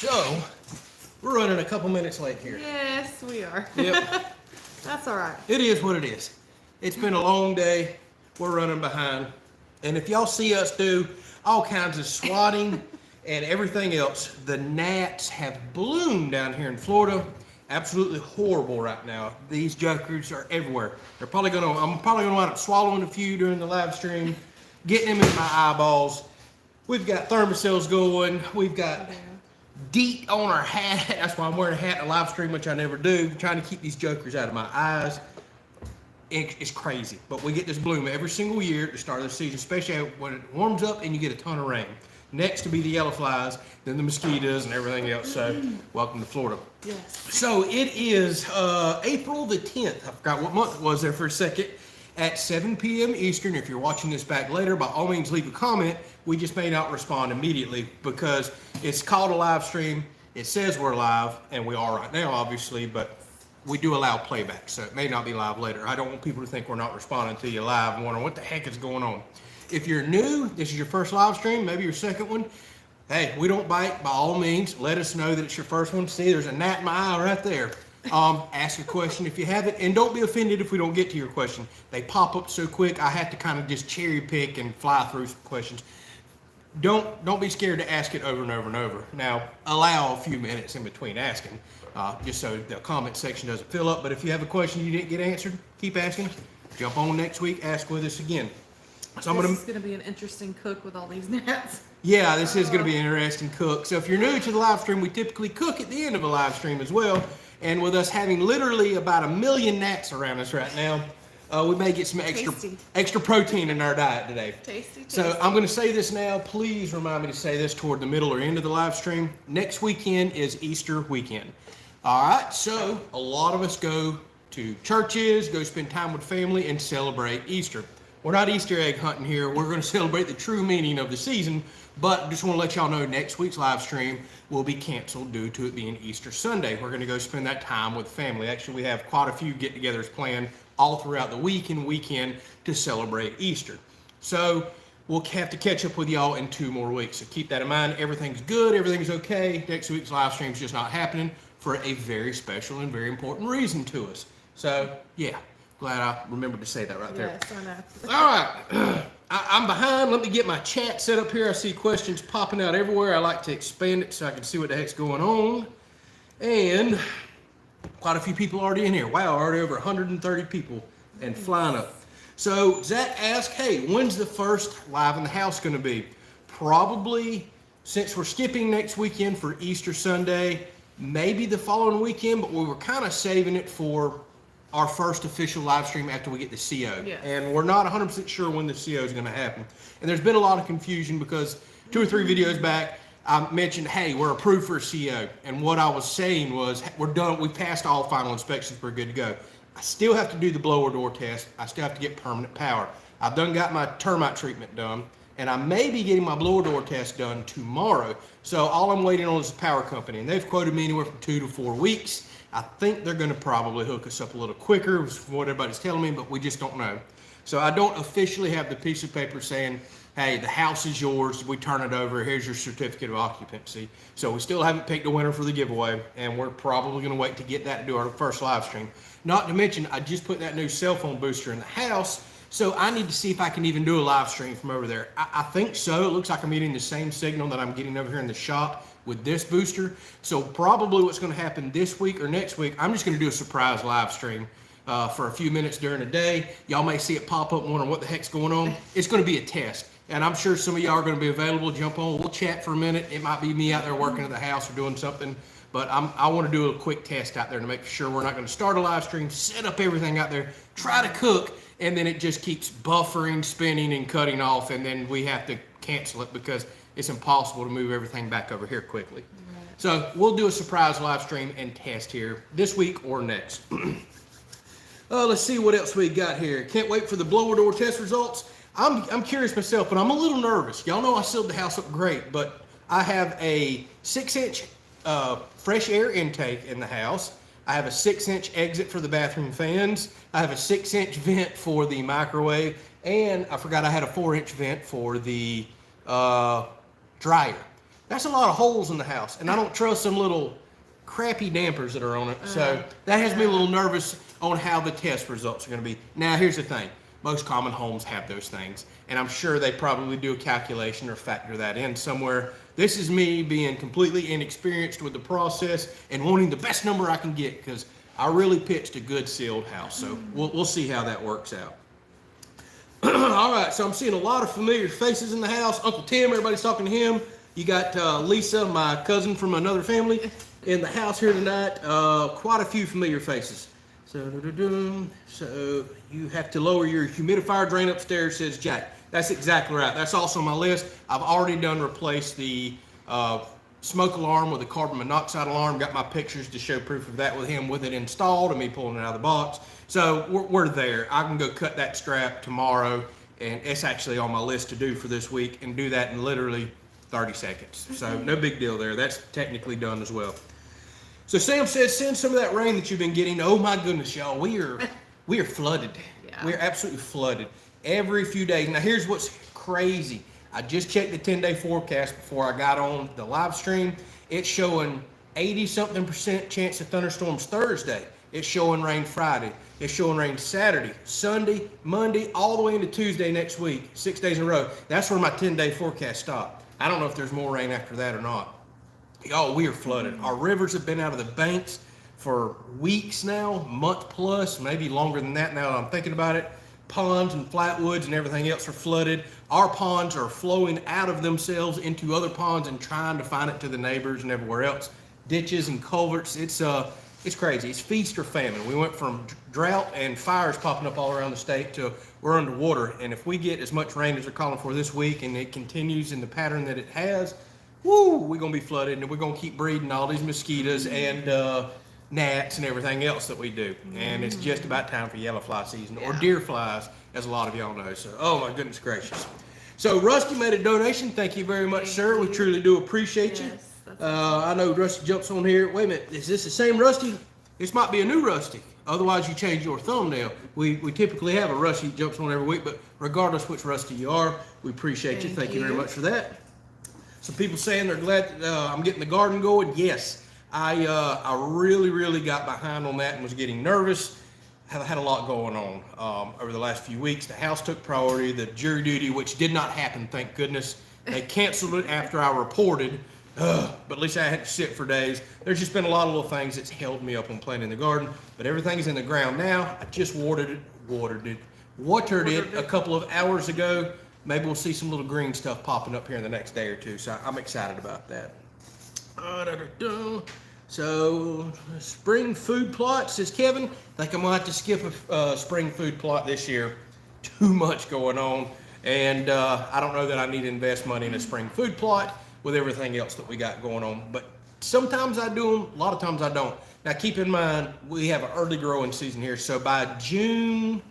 So, we're running a couple minutes late here. Yes, we are. Yep. That's all right. It is what it is. It's been a long day. We're running behind. And if y'all see us do all kinds of swatting and everything else, the gnats have bloomed down here in Florida. Absolutely horrible right now. These jokers are everywhere. I'm probably gonna wind up swallowing a few during the live stream, getting them in my eyeballs. We've got thermocells going. We've got DEET on our hat. That's why I'm wearing a hat in a live stream, which I never do. I'm trying to keep these jokers out of my eyes. It's crazy, but we get this bloom every single year at the start of the season, especially when it warms up and you get a ton of rain. Next to be the yellow flies, then the mosquitoes and everything else. So, welcome to Florida. Yes. So it is April the 10th. I forgot what month it was there for a second. At 7 p.m. Eastern. If you're watching this back later, by all means leave a comment. We just may not respond immediately because it's called a live stream. It says we're live, and we are right now, obviously, but we do allow playback, so it may not be live later. I don't want people to think we're not responding to you live and wondering what the heck is going on. If you're new, this is your first live stream, maybe your second one. Hey, we don't bite. By all means, let us know that it's your first one. See, there's a gnat in my eye right there. Ask a question if you have it, and don't be offended if we don't get to your question. They pop up so quick, I have to kind of just cherry pick and fly through some questions. Don't be scared to ask it over and over and over. Now, allow a few minutes in between asking, just so the comment section doesn't fill up. But if you have a question you didn't get answered, keep asking. Jump on next week, ask with us again. So This is going to be an interesting cook with all these gnats. Yeah, this is going to be an interesting cook. So if you're new to the live stream, we typically cook at the end of a live stream as well. And with us having literally about 1 million gnats around us right now, we may get some extra protein in our diet today. Tasty. So I'm going to say this now. Please remind me to say this toward the middle or end of the live stream. Next weekend is Easter weekend. All right, so a lot of us go to churches, go spend time with family, and celebrate Easter. We're not Easter egg hunting here. We're going to celebrate the true meaning of the season, but just want to let y'all know next week's live stream will be canceled due to it being Easter Sunday. We're going to go spend that time with family. Actually, we have quite a few get-togethers planned all throughout the week and weekend to celebrate Easter. So we'll have to catch up with y'all in 2 more weeks. So keep that in mind. Everything's good. Everything's okay. Next week's live stream's just not happening for a very special and very important reason to us. So, yeah. Glad I remembered to say that right there. Yes, I know. All right. I'm behind. Let me get my chat set up here. I see questions popping out everywhere. I like to expand it so I can see what the heck's going on. And quite a few people already in here. Wow, already over 130 people and flying up. So Zach asked, hey, when's the first Live in the House going to be? Probably, since we're skipping next weekend for Easter Sunday, maybe the following weekend, but we were kind of saving it for our first official live stream after we get the CO. Yes. And we're not 100% sure when the CO is going to happen. And there's been a lot of confusion because 2 or 3 videos back, I mentioned, hey, we're approved for a CO. And what I was saying was, we're done. We passed all final inspections. We're good to go. I still have to do the blower door test. I still have to get permanent power. I've got my termite treatment done. And I may be getting my blower door test done tomorrow. So all I'm waiting on is the power company. And they've quoted me anywhere from 2 to 4 weeks. I think they're going to probably hook us up a little quicker, is what everybody's telling me, but we just don't know. So I don't officially have the piece of paper saying, hey, the house is yours. We turn it over. Here's your certificate of occupancy. So we still haven't picked a winner for the giveaway, and we're probably going to wait to get that to do our first live stream. Not to mention, I just put that new cell phone booster in the house, so I need to see if I can even do a live stream from over there. I think so. It looks like I'm getting the same signal that I'm getting over here in the shop with this booster. So probably what's going to happen this week or next week, I'm just going to do a surprise live stream for a few minutes during the day. Y'all may see it pop up and wonder what the heck's going on. It's going to be a test. And I'm sure some of y'all are going to be available. Jump on. We'll chat for a minute. It might be me out there working at the house or doing something. But I want to do a quick test out there to make sure we're not going to start a live stream, set up everything out there, try to cook, and then it just keeps buffering, spinning, and cutting off, and then we have to cancel it because it's impossible to move everything back over here quickly. Right. So we'll do a surprise live stream and test here this week or next. Let's see what else we got here. Can't wait for the blower door test results. I'm curious myself, but I'm a little nervous. Y'all know I sealed the house up great, but I have a 6-inch fresh air intake in the house. I have a 6-inch exit for the bathroom fans. I have a 6-inch vent for the microwave, and I forgot I had a 4-inch vent for the dryer. That's a lot of holes in the house, and I don't trust some little crappy dampers that are on it. So that has me a little nervous on how the test results are going to be. Now, here's the thing. Most common homes have those things, and I'm sure they probably do a calculation or factor that in somewhere. This is me being completely inexperienced with the process and wanting the best number I can get because I really pitched a good sealed house. So we'll see how that works out. All right, so I'm seeing a lot of familiar faces in the house. Uncle Tim, everybody's talking to him. You got Lisa, my cousin from another family, in the house here tonight. Quite a few familiar faces. So you have to lower your humidifier drain upstairs, says Jack. That's exactly right. That's also on my list. I've already replaced the smoke alarm with a carbon monoxide alarm. Got my pictures to show proof of that with him with it installed and me pulling it out of the box. So we're there. I can go cut that strap tomorrow, and it's actually on my list to do for this week, and do that in literally 30 seconds. So no big deal there. That's technically done as well. So Sam says, send some of that rain that you've been getting. Oh my goodness, y'all, we are flooded. Yeah. We're absolutely flooded every few days. Now here's what's crazy. I just checked the 10-day forecast before I got on the live stream. It's showing 80-something% chance of thunderstorms Thursday. It's showing rain Friday. It's showing rain Saturday, Sunday, Monday, all the way into Tuesday next week, 6 days in a row. That's where my 10-day forecast stopped. I don't know if there's more rain after that or not. Y'all, we are flooded. Our rivers have been out of the banks for weeks now, month plus, maybe longer than that now that I'm thinking about it. Ponds and flatwoods and everything else are flooded. Our ponds are flowing out of themselves into other ponds and trying to find it to the neighbors and everywhere else. Ditches and culverts, it's crazy. It's feast or famine. We went from drought and fires popping up all around the state to we're underwater. And if we get as much rain as they're calling for this week and it continues in the pattern that it has, woo, we're going to be flooded, and we're going to keep breeding all these mosquitoes and gnats and everything else that we do. And it's just about time for yellow fly season, or deer flies, as a lot of y'all know. So, oh my goodness gracious. So Rusty made a donation. Thank you very much, sir. We truly do appreciate you. I know Rusty jumps on here. Wait a minute, is this the same Rusty? This might be a new Rusty. Otherwise, you change your thumbnail. We typically have a Rusty that jumps on every week, but regardless which Rusty you are, we appreciate you. Thank you very much for that. Some people saying they're glad that I'm getting the garden going. Yes, I really got behind on that and was getting nervous. Have had a lot going on over the last few weeks. The house took priority. The jury duty, which did not happen, thank goodness. They canceled it after I reported, but at least I had to sit for days. There's just been a lot of little things that's held me up on planting the garden, but everything's in the ground now. I just watered it a couple of hours ago. Maybe we'll see some little green stuff popping up here in the next day or two, so I'm excited about that. So, spring food plot, says Kevin. I think I'm going to have to skip a spring food plot this year. Too much going on, and I don't know that I need to invest money in a spring food plot with everything else that we got going on. But sometimes I do them, a lot of times I don't. Now, keep in mind, we have an early growing season here, so by June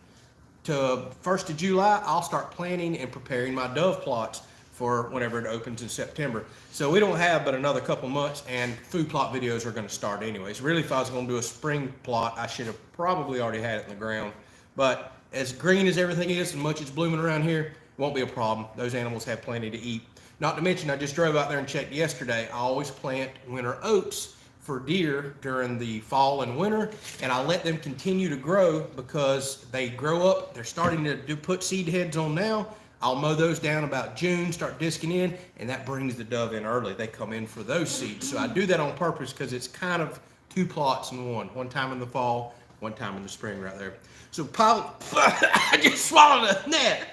to 1st of July, I'll start planning and preparing my dove plots for whenever it opens in September. So we don't have but another couple months, and food plot videos are going to start anyways. Really, if I was going to do a spring plot, I should have probably already had it in the ground. But as green as everything is and much it's blooming around here, won't be a problem. Those animals have plenty to eat. Not to mention, I just drove out there and checked yesterday. I always plant winter oats for deer during the fall and winter, and I let them continue to grow because they grow up. They're starting to put seed heads on now. I'll mow those down about June, start disking in, and that brings the dove in early. They come in for those seeds. So I do that on purpose because it's kind of two plots in one. One time in the fall, one time in the spring right there. So I just swallowed a gnat.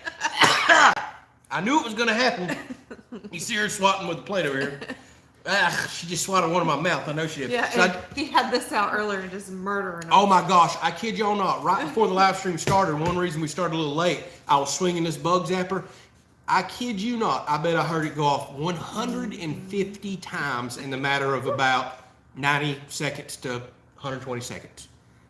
I knew it was going to happen. You see her swatting with the plate over here. She just swatted one in my mouth. I know she did. Yeah, So he had this out earlier and just murdering them. oh my gosh, I kid y'all not. Right before the live stream started, one reason we started a little late, I was swinging this bug zapper. I kid you not, I bet I heard it go off 150 times in the matter of about 90 seconds to 120 seconds.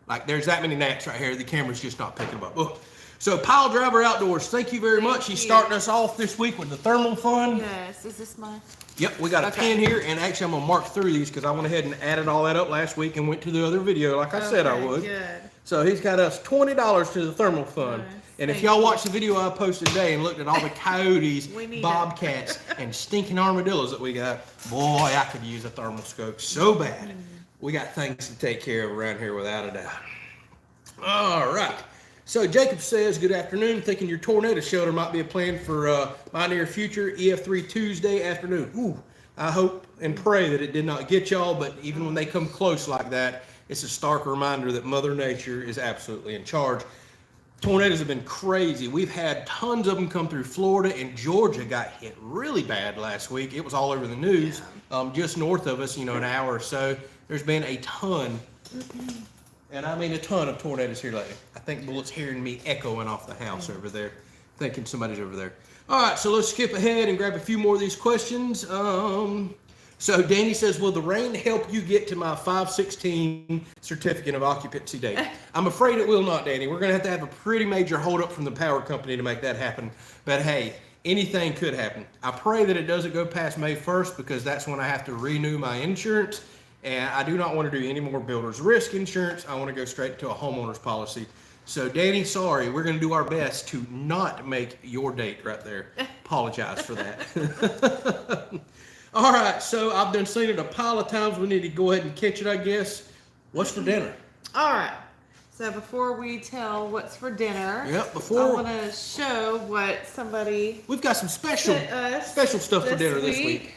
Like, there's that many gnats right here. The camera's just not picking them up. Ugh. So, Pile Driver Outdoors, thank you very much. He's starting us off this week with the thermal fun. Yes, is this mine? Yep, we got a pen here, and actually I'm gonna mark through these because I went ahead and added all that up last week and went to the other video like I said I would. Good. So he's got us $20 to the thermal fund. Nice. And if Thank y'all you. watched the video I posted today and looked at all the coyotes, We need bobcats, and stinking armadillos that we got, boy, I could use a thermal scope so bad. We got things to take care of around here without a doubt. All right. So Jacob says, good afternoon. Thinking your tornado shelter might be a plan for my near future, EF3 Tuesday afternoon. Ooh, I hope and pray that it did not get y'all, but even when they come close like that, it's a stark reminder that Mother Nature is absolutely in charge. Tornadoes have been crazy. We've had tons of them come through Florida, and Georgia got hit really bad last week. It was all over the news. Just north of us, an hour or so, there's been a ton. And I mean a ton of tornadoes here lately. I think Bullet's hearing me echoing off the house over there, thinking somebody's over there. All right, so let's skip ahead and grab a few more of these questions. So Danny says, will the rain help you get to my 5/16 certificate of occupancy date? I'm afraid it will not, Danny. We're going to have a pretty major holdup from the power company to make that happen. But hey, anything could happen. I pray that it doesn't go past May 1st because that's when I have to renew my insurance. And I do not want to do any more builder's risk insurance. I want to go straight to a homeowner's policy. So Danny, sorry, we're going to do our best to not make your date right there. Apologize for that. All right, so I've done seen it a pile of times. We need to go ahead and catch it, I guess. What's for dinner? All right. So before we tell what's for dinner, Yep, I want to show what somebody we've got some special sent us stuff for dinner this week.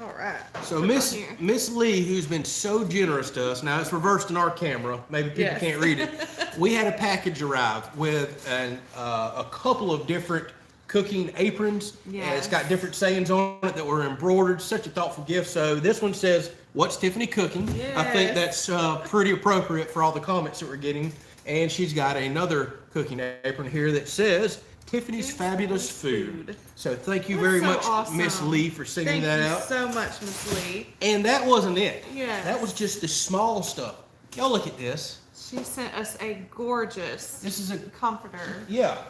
All right. So Put it on here. Miss Lee, who's been so generous to us, now it's reversed in our camera. Maybe people Yes. can't read it. We had a package arrive with a couple of different cooking aprons. Yes. And it's got different sayings on it that were embroidered. Such a thoughtful gift. So this one says, "What's Tiffany cooking?" I think that's pretty appropriate for all the comments that we're getting. And she's got another cooking apron here that says, Tiffany's Fabulous Food. So thank you very much, awesome. Miss Lee, for singing that out. Thank you so much, Miss Lee. And that wasn't it. Yes. That was just the small stuff. Y'all look at this. She sent us a gorgeous This is a comforter.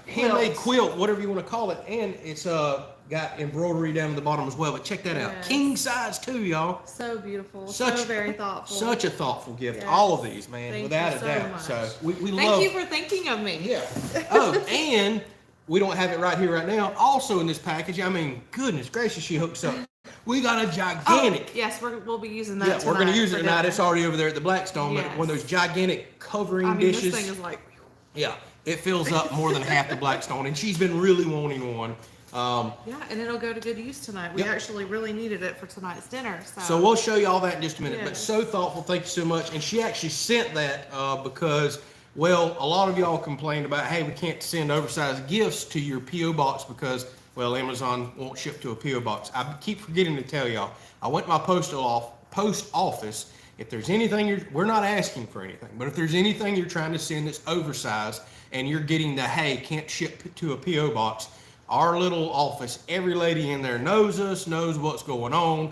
handmade quilt, whatever you want to call it, and it's got embroidery down at the bottom as well. But check that out, Yes. king size too, y'all. So beautiful. Such so very thoughtful. Such a thoughtful gift. Yes. All of these, man, Thank without you a so doubt. much. So we Thank love. you for thinking of me. Yeah. Oh, and we don't have it right here right now. Also in this package, I mean, goodness gracious, she hooks up. We got a gigantic. Oh, yes, we'll be using that. Yeah, we're going to use it for tonight. dinner. It's already over there at the Blackstone. But Yes. one of those gigantic covering I mean, dishes. this thing is like. Yeah, it fills up more than half the Blackstone, and she's been really wanting one. Yeah, and it'll go to good use tonight. We Yep. actually really needed it for tonight's dinner. So we'll show you all that in just a minute. But Yes. so thoughtful, thank you so much. And she actually sent that because, well, a lot of y'all complained about, hey, we can't send oversized gifts to your P.O. box because, well, Amazon won't ship to a P.O. box. I keep forgetting to tell y'all. I went to my post office. If there's anything we're not asking for anything, but if there's anything you're trying to send that's oversized and you're getting the, hey, can't ship to a P.O. box, our little office, every lady in there knows us, knows what's going on.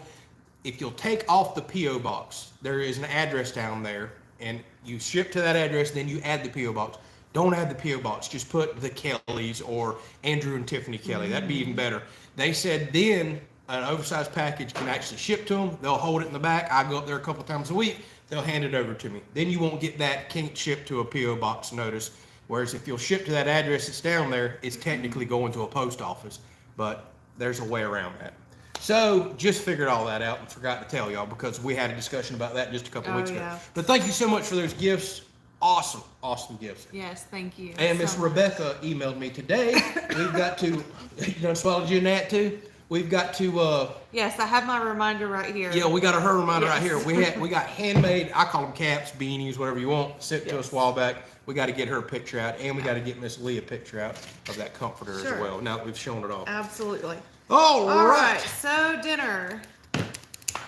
If you'll take off the P.O. box, there is an address down there, and you ship to that address, then you add the P.O. box. Don't add the P.O. box. Just put the Kelleys or Andrew and Tiffany Kelley. That'd be even better. They said then an oversized package can actually ship to them. They'll hold it in the back. I go up there a couple times a week. They'll hand it over to me. Then you won't get that can't ship to a P.O. box notice. Whereas if you'll ship to that address that's down there, it's technically going to a post office. But there's a way around that. So just figured all that out and forgot to tell y'all because we had a discussion about that just a couple weeks ago. Yeah. But thank you so much for those gifts. Awesome, awesome gifts. Yes, thank you. And so Miss much. Rebecca emailed me today. We've got to, you done swallowed you a gnat too? We've got to, Yes, I have my reminder right here. yeah, we got her reminder right Yes. here. We got handmade, I call them caps, beanies, whatever you want, sent to us a while back. We got to get her a picture out, and we got to get Miss Lee a picture out of that comforter Sure. as well. Now that we've shown it off. Absolutely. All All right. right, so dinner.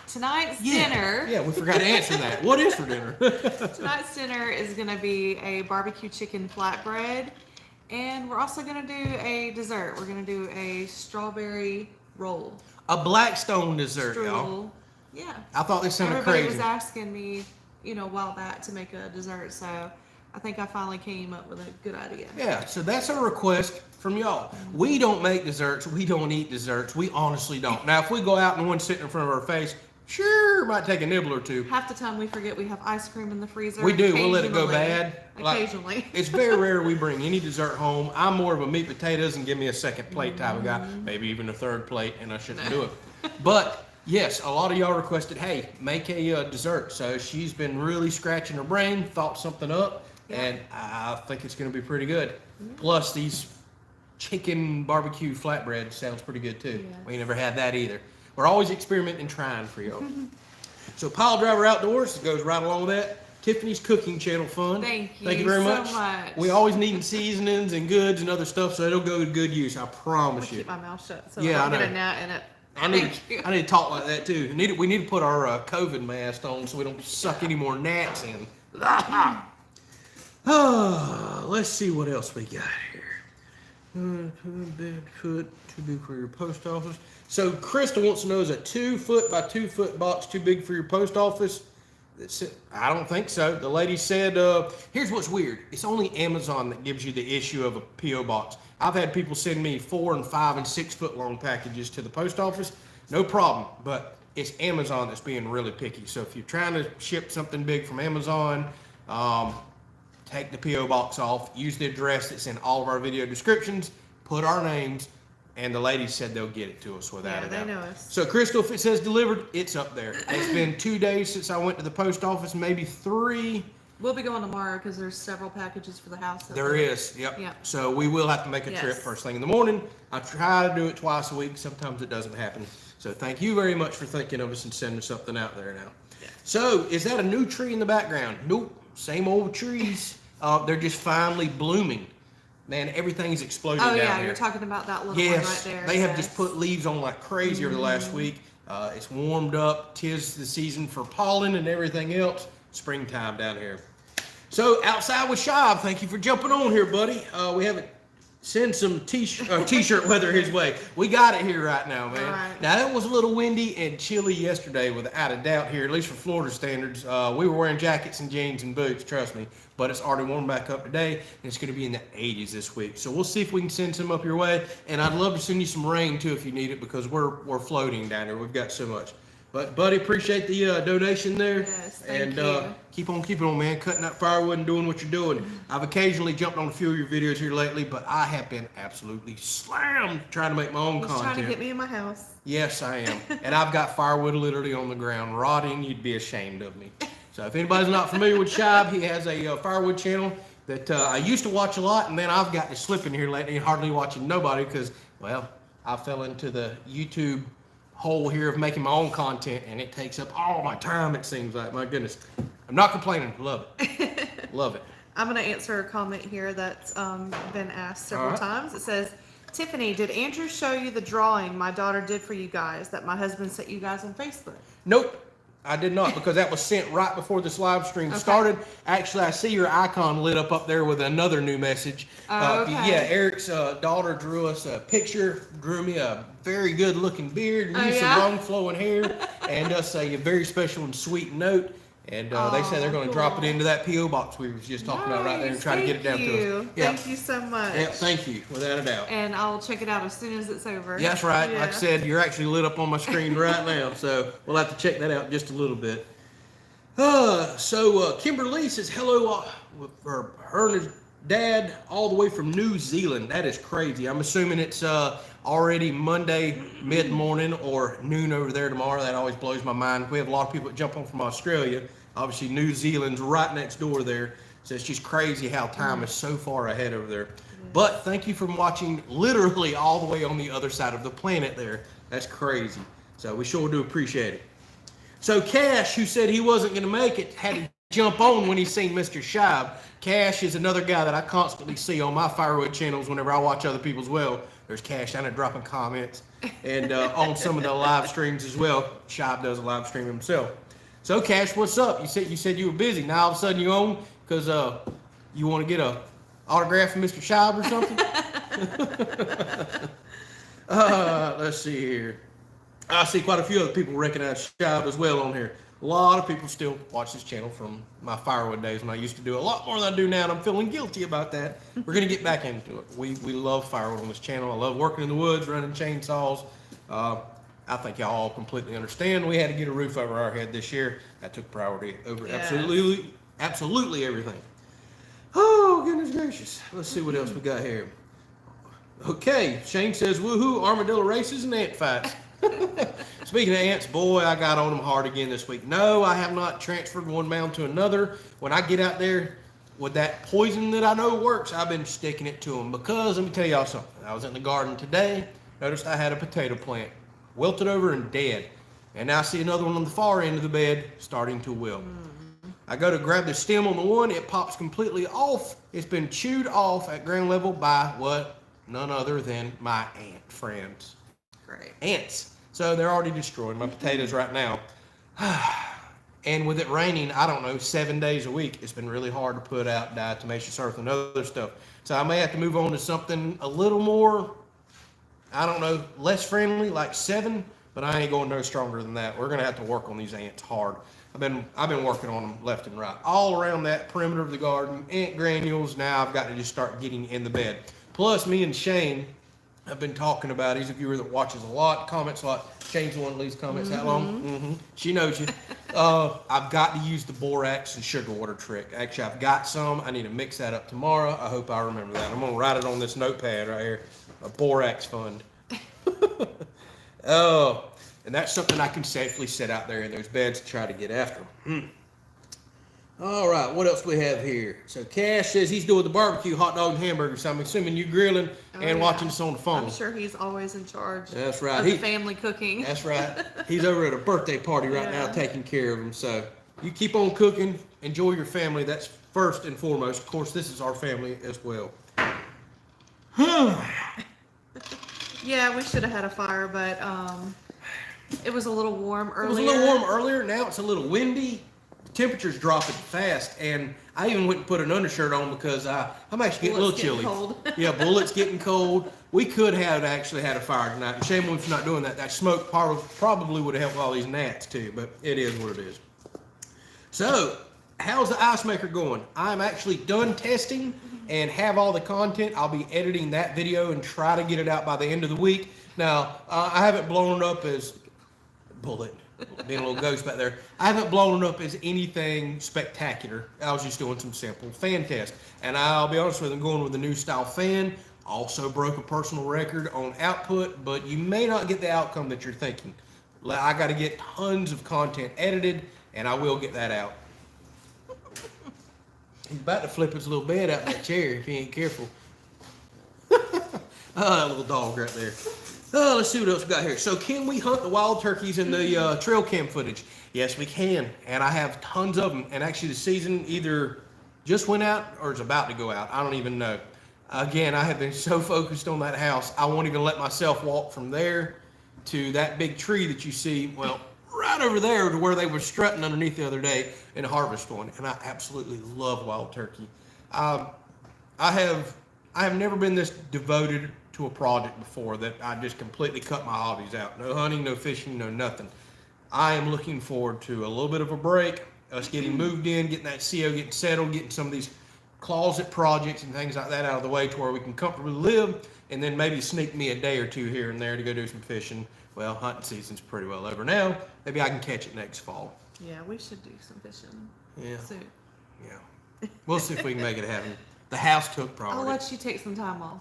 Tonight's dinner. Yeah, we forgot to answer that. What is for dinner? Tonight's dinner is going to be a barbecue chicken flatbread, and we're also going to do a dessert. We're going to do a strawberry roll. A Blackstone dessert, y'all. Strudel. Yeah. I thought this sounded Everybody crazy. was asking me, a while back to make a dessert, so I think I finally came up with a good idea. Yeah, so that's a request from y'all. We don't make desserts. We don't eat desserts. We honestly don't. Now, if we go out and one's sitting in front of our face, Sure, might take a nibble or two. Half the time we forget we have ice cream in the freezer. We do. We'll let it go bad. Occasionally. It's very rare we bring any dessert home. I'm more of a meat potatoes and give me a second plate type of guy, maybe even a third plate, and I shouldn't do it. But yes, a lot of y'all requested, hey, make a dessert. So she's been really scratching her brain, thought something up, and I think it's going to be pretty good. Plus, these chicken barbecue flatbread sounds pretty good too. Yes. We never had that either. We're always experimenting and trying for y'all. So Pile Driver Outdoors goes right along with that. Tiffany's Cooking Channel Fun. Thank you very so much. much. We always need seasonings and goods and other stuff, so it'll go to good use. I promise you. Keep my mouth shut so Yeah, I don't I get a know. gnat in it. I need Thank you. to talk like that too. We need to put our COVID mask on so we don't suck any more gnats in. Let's see what else we got here. Too big for your post office. So Crystal wants to know, is a 2 foot by 2 foot box too big for your post office? I don't think so. The lady said, here's what's weird. It's only Amazon that gives you the issue of a P.O. box. I've had people send me 4 and 5 and 6 foot long packages to the post office. No problem. But it's Amazon that's being really picky. So if you're trying to ship something big from Amazon, take the P.O. box off. Use the address that's in all of our video descriptions. Put our names. And the lady said they'll get it to us without a doubt. They know us. So, Crystal, if it says delivered, it's up there. It's been 2 days since I went to the post office, maybe 3. We'll be going tomorrow because there's several packages for the house. There is, yep. Yeah. So, we will have to make a trip Yes. first thing in the morning. I try to do it twice a week. Sometimes it doesn't happen. So, thank you very much for thinking of us and sending something out there now. Yeah. So, is that a new tree in the background? Nope. Same old trees. They're just finally blooming. Man, everything's exploding down here. You're talking about that little one Yes, right there. they have just put leaves on like crazy over the last week. It's warmed up. 'Tis the season for pollen and everything else. Springtime down here. So outside with Shive, thank you for jumping on here, buddy. We haven't send some t-shirt weather his way. We got it here right now, man. Right. Now it was a little windy and chilly yesterday, without a doubt here, at least for Florida standards. We were wearing jackets and jeans and boots, trust me. But it's already warmed back up today, and it's going to be in the 80s this week. So we'll see if we can send some up your way, and I'd love to send you some rain too if you need it, because we're floating down here. We've got so much. But buddy, appreciate the donation there. Yes, thank and you. keep on keeping on, man. Cutting that firewood and doing what you're doing. I've occasionally jumped on a few of your videos here lately, but I have been absolutely slammed trying to make my own He's content. trying to get me in my house. Yes, I am. And I've got firewood literally on the ground rotting. You'd be ashamed of me. So if anybody's not familiar with Shib, he has a firewood channel that I used to watch a lot, and then I've got to slip in here lately, hardly watching nobody because, well, I fell into the YouTube hole here of making my own content, and it takes up all my time, it seems like. My goodness. I'm not complaining. Love it. Love it. I'm going to answer a comment here that's been asked several right. times. It says, Tiffany, did Andrew show you the drawing my daughter did for you guys that my husband sent you guys on Facebook? Nope. I did not, because that was sent right before this live stream started. Actually, I see your icon lit up there with another new message. Okay. Yeah, Eric's daughter drew us a picture, drew me a very good looking beard, and some long flowing hair, and us a very special and sweet note. And they say they're going to drop it into that P.O. box we were just talking about right there and try to get it down to us. Yeah. Thank you so much. Yeah, thank you, without a doubt. And I'll check it out as soon as it's over. Yeah, that's right. Yeah. Like I said, you're actually lit up on my screen right now, so we'll have to check that out in just a little bit. So Kimberly says hello with her and his dad all the way from New Zealand. That is crazy. I'm assuming it's already Monday mid-morning or noon over there tomorrow. That always blows my mind. We have a lot of people that jump on from Australia. Obviously, New Zealand's right next door there. So it's just crazy how time is so far ahead over there. But thank you for watching literally all the way on the other side of the planet there. That's crazy. So we sure do appreciate it. So Cash, who said he wasn't going to make it, had to jump on when he seen Mr. Shib. Cash is another guy that I constantly see on my firewood channels whenever I watch other people's well. There's Cash down there dropping comments. And on some of the live streams as well. Shib does a live stream himself. So Cash, what's up? You said you were busy. Now all of a sudden you on because you want to get a autograph from Mr. Shib or something? Let's see here. I see quite a few other people recognize Shib as well on here. A lot of people still watch this channel from my firewood days when I used to do a lot more than I do now, and I'm feeling guilty about that. We're going to get back into it. We love firewood on this channel. I love working in the woods, running chainsaws. I think y'all all completely understand. We had to get a roof over our head this year. That took priority over Yes. absolutely everything. Oh, goodness gracious. Let's see what else we got here. Okay, Shane says, woohoo, armadillo races and ant fights. Speaking of ants, boy, I got on them hard again this week. No, I have not transferred one mound to another. When I get out there with that poison that I know works, I've been sticking it to them because, let me tell y'all something. I was in the garden today, noticed I had a potato plant wilted over and dead. And now I see another one on the far end of the bed starting to wilt. I go to grab the stem on the one, it pops completely off. It's been chewed off at ground level by what? None other than my ant friends. Great. Ants. So they're already destroying my potatoes right now. And with it raining, I don't know, 7 days a week, it's been really hard to put out diatomaceous earth and other stuff. So I may have to move on to something a little more, I don't know, less friendly, like 7, but I ain't going no stronger than that. We're gonna have to work on these ants hard. I've been working on them left and right, all around that perimeter of the garden. Ant granules. Now I've got to just start getting in the bed. Plus, me and Shane have been talking about. He's a viewer that watches a lot, comments a lot. Shane's the one that leaves comments that long. She knows you. I've got to use the borax and sugar water trick. Actually, I've got some. I need to mix that up tomorrow. I hope I remember that. I'm gonna write it on this notepad right here. A borax fund. Oh. And that's something I can safely set out there in those beds to try to get after them. All right, what else we have here? So Cash says he's doing the barbecue, hot dog, and hamburgers. So I'm assuming you grilling and watching us on the phone. I'm sure he's always in charge. That's right. Of the family cooking. That's right. He's over at a birthday party right now taking care of them. So you keep on cooking, enjoy your family. That's first and foremost. Of course, this is our family as well. Yeah, we should have had a fire, but it was a little warm earlier. It was a little warm earlier. Now it's a little windy. The temperature's dropping fast, and I even went and put an undershirt on because I'm actually getting a little chilly. Cold. Yeah, bullets getting cold. We could have actually had a fire tonight. And shame on us for not doing that. That smoke probably would have helped all these gnats too, but it is what it is. So, how's the ice maker going? I'm actually done testing and have all the content. I'll be editing that video and try to get it out by the end of the week. Now, I haven't blown it up as bullet, being a little ghost back there. I haven't blown it up as anything spectacular. I was just doing some simple fan tests. And I'll be honest with you, I'm going with the new style fan. Also broke a personal record on output, but you may not get the outcome that you're thinking. I got to get tons of content edited, and I will get that out. He's about to flip his little bed out in that chair if he ain't careful. Oh, that little dog right there. Oh, let's see what else we got here. So can we hunt the wild turkeys in the trail cam footage? Yes, we can. And I have tons of them. And actually the season either just went out or is about to go out. I don't even know. Again, I have been so focused on that house, I won't even let myself walk from there to that big tree that you see, well, right over there to where they were strutting underneath the other day and harvest one. And I absolutely love wild turkey. I have never been this devoted to a project before that I just completely cut my hobbies out. No hunting, no fishing, no nothing. I am looking forward to a little bit of a break, us getting moved in, getting that CO, getting settled, getting some of these closet projects and things like that out of the way to where we can comfortably live, and then maybe sneak me a day or two here and there to go do some fishing. Well, hunting season's pretty well over now. Maybe I can catch it next fall. Yeah, we should do some fishing. Yeah. Soon. Yeah. We'll see if we can make it happen. The house took priority. I'll let you take some time off.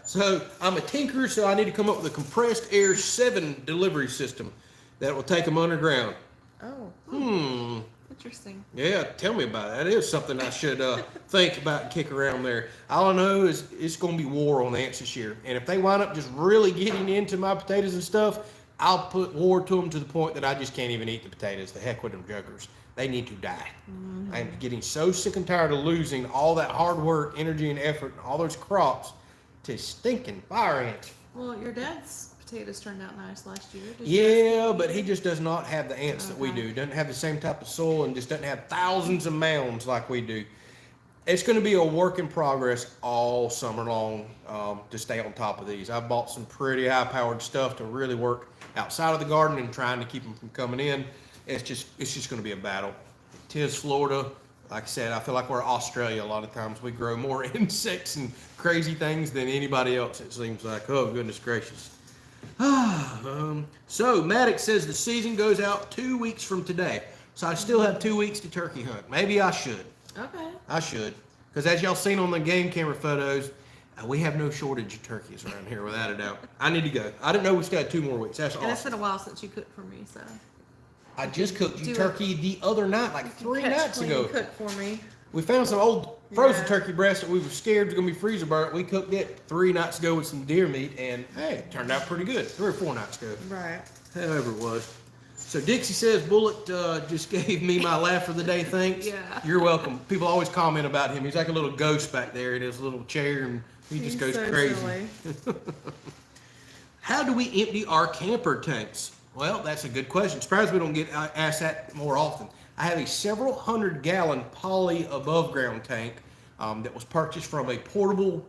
So I'm a tinkerer, so I need to come up with a compressed air 7 delivery system that will take them underground. Oh. Interesting. Yeah, tell me about it. That is something I should think about and kick around there. All I know is it's going to be war on the ants this year. And if they wind up just really getting into my potatoes and stuff, I'll put war to them to the point that I just can't even eat the potatoes. The heck with them juggers. They need to die. I'm getting so sick and tired of losing all that hard work, energy, and effort, and all those crops to stinking fire ants. Well, your dad's potatoes turned out nice last year. Yeah, but he just does not have the ants that we do. Doesn't have the same type of soil and just doesn't have thousands of mounds like we do. It's going to be a work in progress all summer long to stay on top of these. I've bought some pretty high-powered stuff to really work outside of the garden and trying to keep them from coming in. It's just going to be a battle. 'Tis Florida. Like I said, I feel like we're Australia a lot of times. We grow more insects and crazy things than anybody else, it seems like. Oh, goodness gracious. So Maddox says the season goes out 2 weeks from today. So I still have 2 weeks to turkey hunt. Maybe I should. Okay. I should. Because as y'all seen on the game camera photos, we have no shortage of turkeys around here, without a doubt. I need to go. I didn't know we still had 2 more weeks. That's And it's awesome. been a while since you cooked for me, so. I just cooked you Do turkey the other night, like 3 nights ago. Cook for me. We found some old frozen Yeah. turkey breast that we were scared was going to be freezer burnt. We cooked it 3 nights ago with some deer meat, and hey, it turned out pretty good. 3 or 4 nights ago. Right. However it was. So Dixie says, Bullet just gave me my laugh of the day, thanks. Yeah. You're welcome. People always comment about him. He's like a little ghost back there in his little chair, and he just goes so crazy. silly. How do we empty our camper tanks? Well, that's a good question. Surprised we don't get asked that more often. I have a several 100-gallon poly above ground tank that was purchased from a portable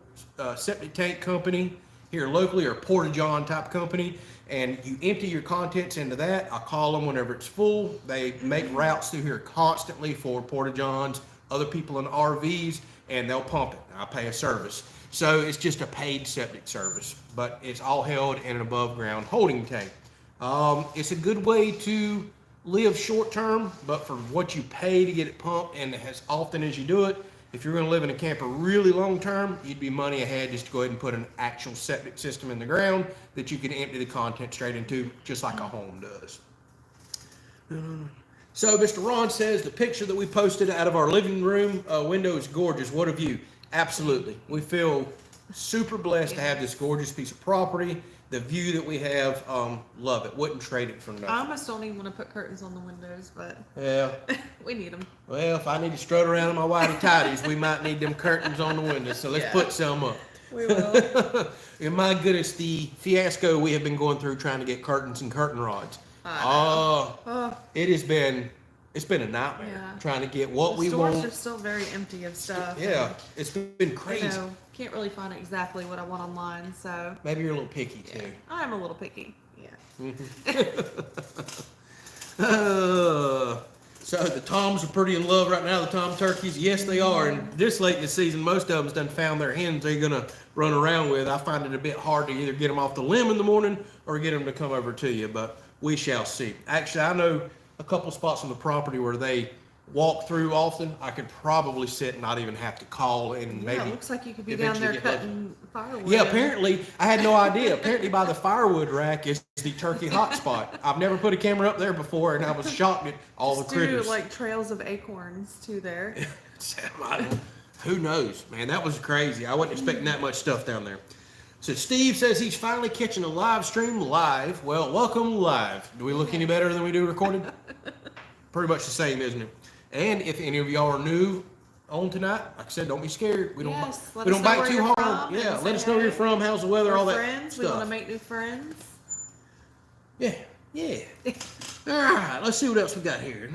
septic tank company here locally, or Porta-John type company. And you empty your contents into that. I call them whenever it's full. They make routes through here constantly for Porta-Johns, other people in RVs, and they'll pump it. I pay a service. So it's just a paid septic service, but it's all held in an above ground holding tank. It's a good way to live short term, but for what you pay to get it pumped and as often as you do it, if you're going to live in a camper really long term, you'd be money ahead just to go ahead and put an actual septic system in the ground that you can empty the content straight into, just like a home does. So Mr. Ron says the picture that we posted out of our living room window is gorgeous. What a view. Absolutely. We feel super blessed to have this gorgeous piece of property. The view that we have, love it. Wouldn't trade it for nothing. I almost don't even want to put curtains on the windows, but Yeah. we need them. Well, if I need to strut around in my whitey tighties, we might need them curtains on the windows. So let's Yeah. put some up. We will. And my goodness, the fiasco we have been going through trying to get curtains and curtain rods. Oh, It's been a nightmare Yeah. trying to get what the we stores want. are still very empty of stuff. Yeah, it's been and, crazy. you know, can't really find exactly what I want online, so Maybe you're a little picky yeah. too. I'm a little picky. Yeah. So the toms are pretty in love right now, the tom turkeys. Yes, they are. And this late in the season, most of them's done found their hens they're going to run around with. I find it a bit hard to either get them off the limb in the morning or get them to come over to you, but we shall see. Actually, I know a couple spots on the property where they walk through often. I could probably sit and not even have to call and Yeah, maybe. it looks like you could be eventually down there get cutting firewood. Yeah, apparently, I had no idea. Apparently by the firewood rack is the turkey hotspot. I've never put a camera up there before, and I was shocked at all Just the critters. do like trails of acorns too there. Who knows, man? That was crazy. I wasn't expecting that much stuff down there. So Steve says he's finally catching a live stream live. Well, welcome live. Do we look any better than we do recorded? Pretty much the same, isn't it? And if any of y'all are new on tonight, like I said, don't be scared. We don't, Yes, let we us don't know bite where too you're hard. from Yeah, and let us say know where you're hey. from, how's the weather, We're all that friends. We stuff. want to make new friends. Yeah. All right, let's see what else we got here.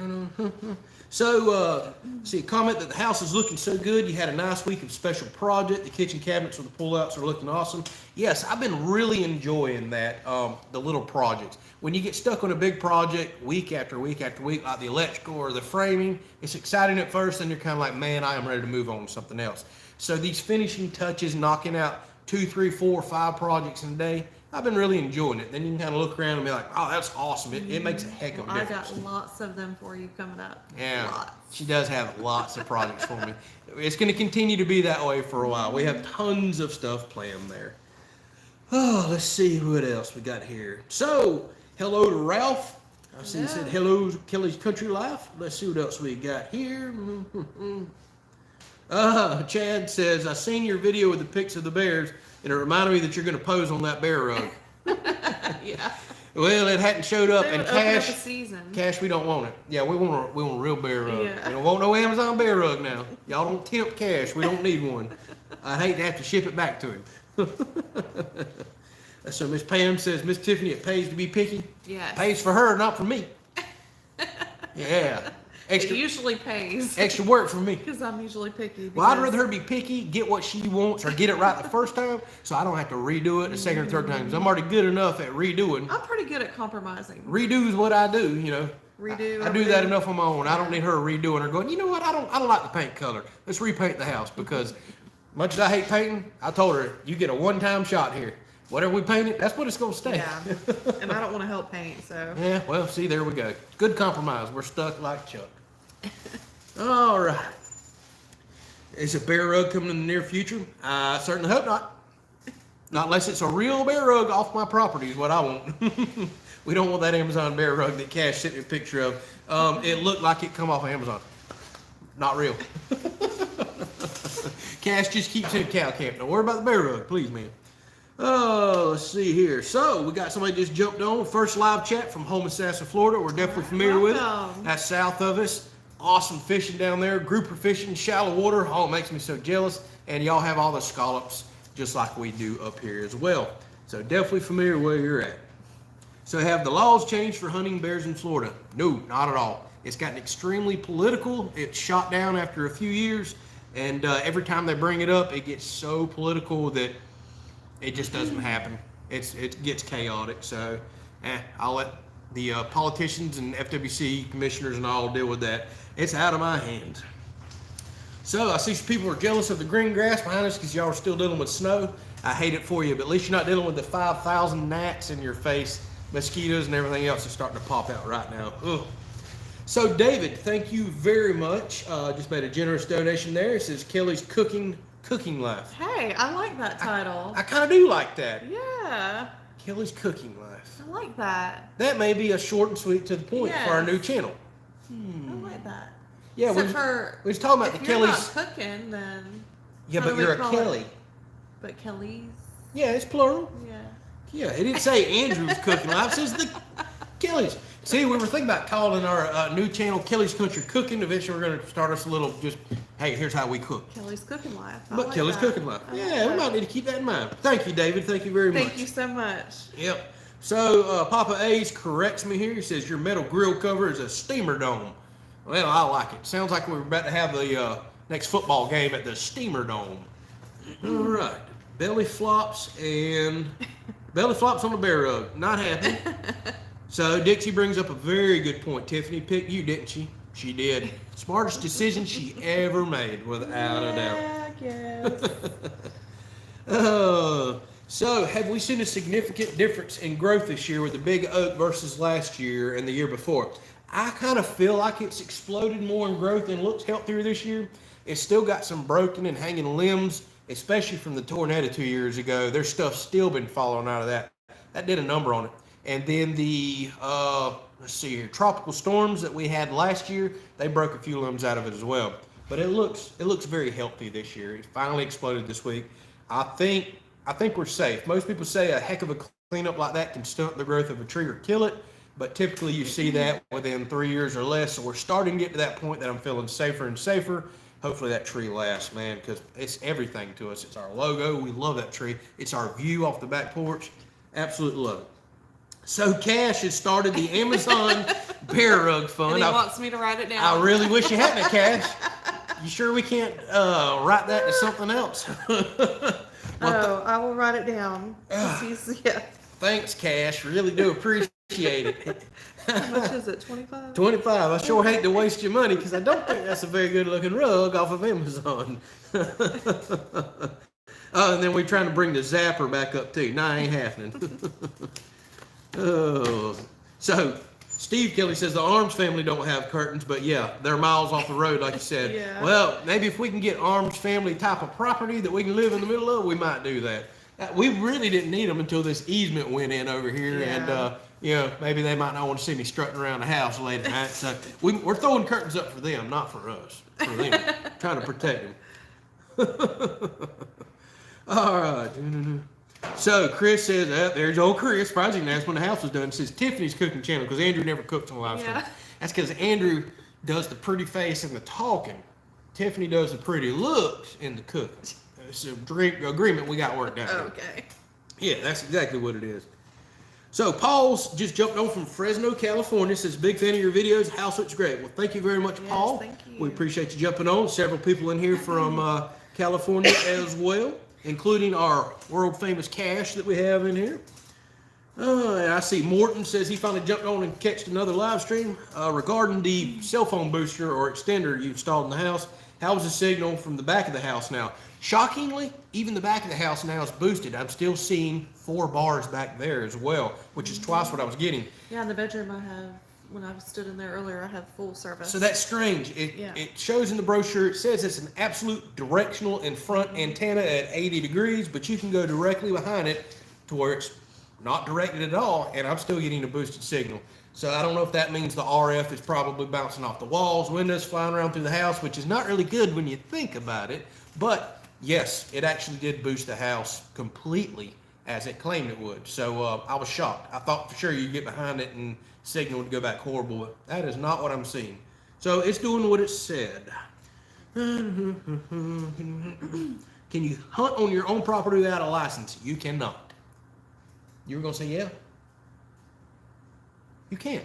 So, see a comment that the house is looking so good. You had a nice week of special project. The kitchen cabinets with the pull-outs are looking awesome. Yes, I've been really enjoying that, the little projects. When you get stuck on a big project week after week after week, like the electrical or the framing, it's exciting at first, and you're kind of like, man, I am ready to move on to something else. So these finishing touches, knocking out 2, 3, 4, 5 projects in a day, I've been really enjoying it. Then you can kind of look around and be like, oh, that's awesome. It makes a heck of a I difference. got lots of them for you coming up. Yeah, Lots. she does have lots of projects for me. It's going to continue to be that way for a while. We have tons of stuff planned there. Oh, let's see what else we got here. So, hello to Ralph. I see he said hello to Kelley's Country Life. Let's see what else we got here. Chad says, I seen your video with the pics of the bears, and it reminded me that you're going to pose on that bear rug. Yeah. Well, it hadn't showed up, They and would open up a Cash, season. we don't want it. Yeah, we want a real bear rug. Yeah. We don't want no Amazon bear rug now. Y'all don't tempt Cash. We don't need one. I'd hate to have to ship it back to him. So Miss Pam says, Miss Tiffany, it pays to be picky. Yes. Pays for her, not for me. Yeah. It Extra usually pays. extra work for me. Because I'm usually picky. Well, I'd because- rather her be picky, get what she wants, or get it right the first time, so I don't have to redo it the second or third time. 'Cause I'm already good enough at redoing. I'm pretty good at compromising. Redo is what I do, you know. redo. I do that enough on my own. I don't need her redoing her going, you know what, I don't like the paint color. Let's repaint the house, because much as I hate painting, I told her, you get a one-time shot here. Whatever we paint it, that's what it's gonna stay. Yeah. And I don't want to help paint, so. Yeah, well, see, there we go. Good compromise. We're stuck like Chuck. All right. Is a bear rug coming in the near future? I certainly hope not. Not unless it's a real bear rug off my property is what I want. We don't want that Amazon bear rug that Cash sent me a picture of. It looked like it come off of Amazon. Not real. Cash just keeps in cow camp. Don't worry about the bear rug, please, man. Oh, let's see here. So we got somebody just jumped on. First live chat from Homosassa, Florida. We're definitely familiar with it. That's south of us. Awesome fishing down there. Grouper fishing, shallow water. Oh, it makes me so jealous. And y'all have all the scallops just like we do up here as well. So definitely familiar where you're at. So have the laws changed for hunting bears in Florida? No, not at all. It's gotten extremely political. It's shot down after a few years. And every time they bring it up, it gets so political that it just doesn't happen. It gets chaotic. So I'll let the politicians and FWC commissioners and all deal with that. It's out of my hands. So I see some people are jealous of the green grass behind us because y'all are still dealing with snow. I hate it for you, but at least you're not dealing with the 5,000 gnats in your face, mosquitoes and everything else that's starting to pop out right now. Ugh. So David, thank you very much. Just made a generous donation there. It says Kelley's cooking life. Hey, I like that title. I kind of do like that. Yeah. Kelley's cooking life. I like that. That may be a short and sweet to the point for our new channel. I like that. Yeah, we was talking about the Kelley's. If you're not cooking, then. Yeah, but you're a Kelley. But Kelley's. Yeah, it's plural. Yeah. Yeah, it didn't say Andrew's cooking life. It says the Kelley's. See, we were thinking about calling our new channel Kelley's Country Cooking. Eventually, we're going to start us a little just, hey, here's how we cook. Kelley's Cooking Life. But Kelley's Cooking Life. Yeah, we might need to keep that in mind. Thank you, David. Thank you very much. Thank you so much. Yep. So Papa A's corrects me here. He says your metal grill cover is a steamer dome. Well, I like it. Sounds like we're about to have the next football game at the Steamer Dome. All right. Belly flops on the bear rug. Not happy. So Dixie brings up a very good point. Tiffany picked you, didn't she? She did. Smartest decision she ever made, without a doubt. Yeah, I guess. So have we seen a significant difference in growth this year with the big oak versus last year and the year before? I kind of feel like it's exploded more in growth and looks healthier this year. It's still got some broken and hanging limbs, especially from the tornado 2 years ago. There's stuff still been falling out of that. That did a number on it. And then the, let's see here, tropical storms that we had last year, they broke a few limbs out of it as well. But it looks very healthy this year. It finally exploded this week. I think we're safe. Most people say a heck of a cleanup like that can stunt the growth of a tree or kill it. But typically you see that within 3 years or less. So we're starting to get to that point that I'm feeling safer and safer. Hopefully that tree lasts, man, because it's everything to us. It's our logo. We love that tree. It's our view off the back porch. Absolutely love it. So Cash has started the Amazon Bear Rug Fund. And he wants me to write it down. I really wish you hadn't, Cash. You sure we can't write that to something else? No, I will write it down. Yeah. Thanks, Cash. Really do appreciate it. How much is it? 25? 25. I sure hate to waste your money because I don't think that's a very good looking rug off of Amazon. And then we're trying to bring the zapper back up too. No, ain't happening. So Steve Kelley says the Arms family don't have curtains, but yeah, they're miles off the road, like you said. Yeah. Well, maybe if we can get Arms family type of property that we can live in the middle of, we might do that. We really didn't need them until this easement went in over here, and maybe they might not want to see me strutting around the house late at night. So we're throwing curtains up for them, not for us. For them, trying to protect them. All right. So Chris says, there's old Chris. Surprising that's when the house was done. It says Tiffany's cooking channel because Andrew never cooks on live stream. Yeah. That's because Andrew does the pretty face and the talking. Tiffany does the pretty looks in the cooking. It's an agreement we got worked out. Okay. Yeah, that's exactly what it is. So Paul's just jumped on from Fresno, California. Says, big fan of your videos. House looks great. Well, thank you very much, Paul. Thank you. We appreciate you jumping on. Several people in here from California as well, including our world famous Cash that we have in here. And I see Morton says he finally jumped on and catched another live stream regarding the cell phone booster or extender you installed in the house. How was the signal from the back of the house now? Shockingly, even the back of the house now is boosted. I'm still seeing 4 bars back there as well, which is twice what I was getting. Yeah, in the bedroom I have, when I stood in there earlier, I had full service. So that's strange. It shows in the brochure, it says it's an absolute directional in front antenna at 80 degrees, but you can go directly behind it to where it's not directed at all, and I'm still getting a boosted signal. So I don't know if that means the RF is probably bouncing off the walls, windows, flying around through the house, which is not really good when you think about it. But yes, it actually did boost the house completely as it claimed it would. So I was shocked. I thought for sure you'd get behind it and signal would go back horrible, but that is not what I'm seeing. So it's doing what it said. Can you hunt on your own property without a license? You cannot. You were gonna say yeah? You can't.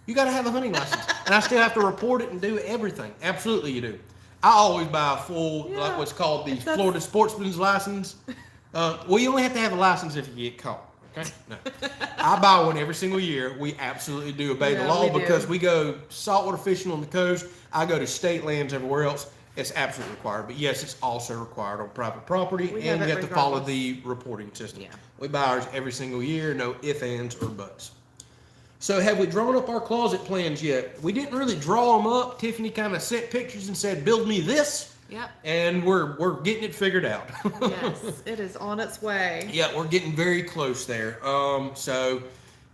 You gotta have a hunting license. And I still have to report it and do everything. Absolutely you do. I always buy a full, like what's called the Florida Sportsman's License. Well, you only have to have a license if you get caught. Okay? No. I buy one every single year. We absolutely do obey the law because we go saltwater fishing on the coast. I go to state lands everywhere else. It's absolutely required. But yes, it's also required on private property, and you have to follow the reporting system. Yeah. We buy ours every single year, no ifs, ands, or buts. So have we drawn up our closet plans yet? We didn't really draw them up. Tiffany kind of sent pictures and said, build me this. Yep. And we're getting it figured out. Yes, it is on its way. Yeah, we're getting very close there. So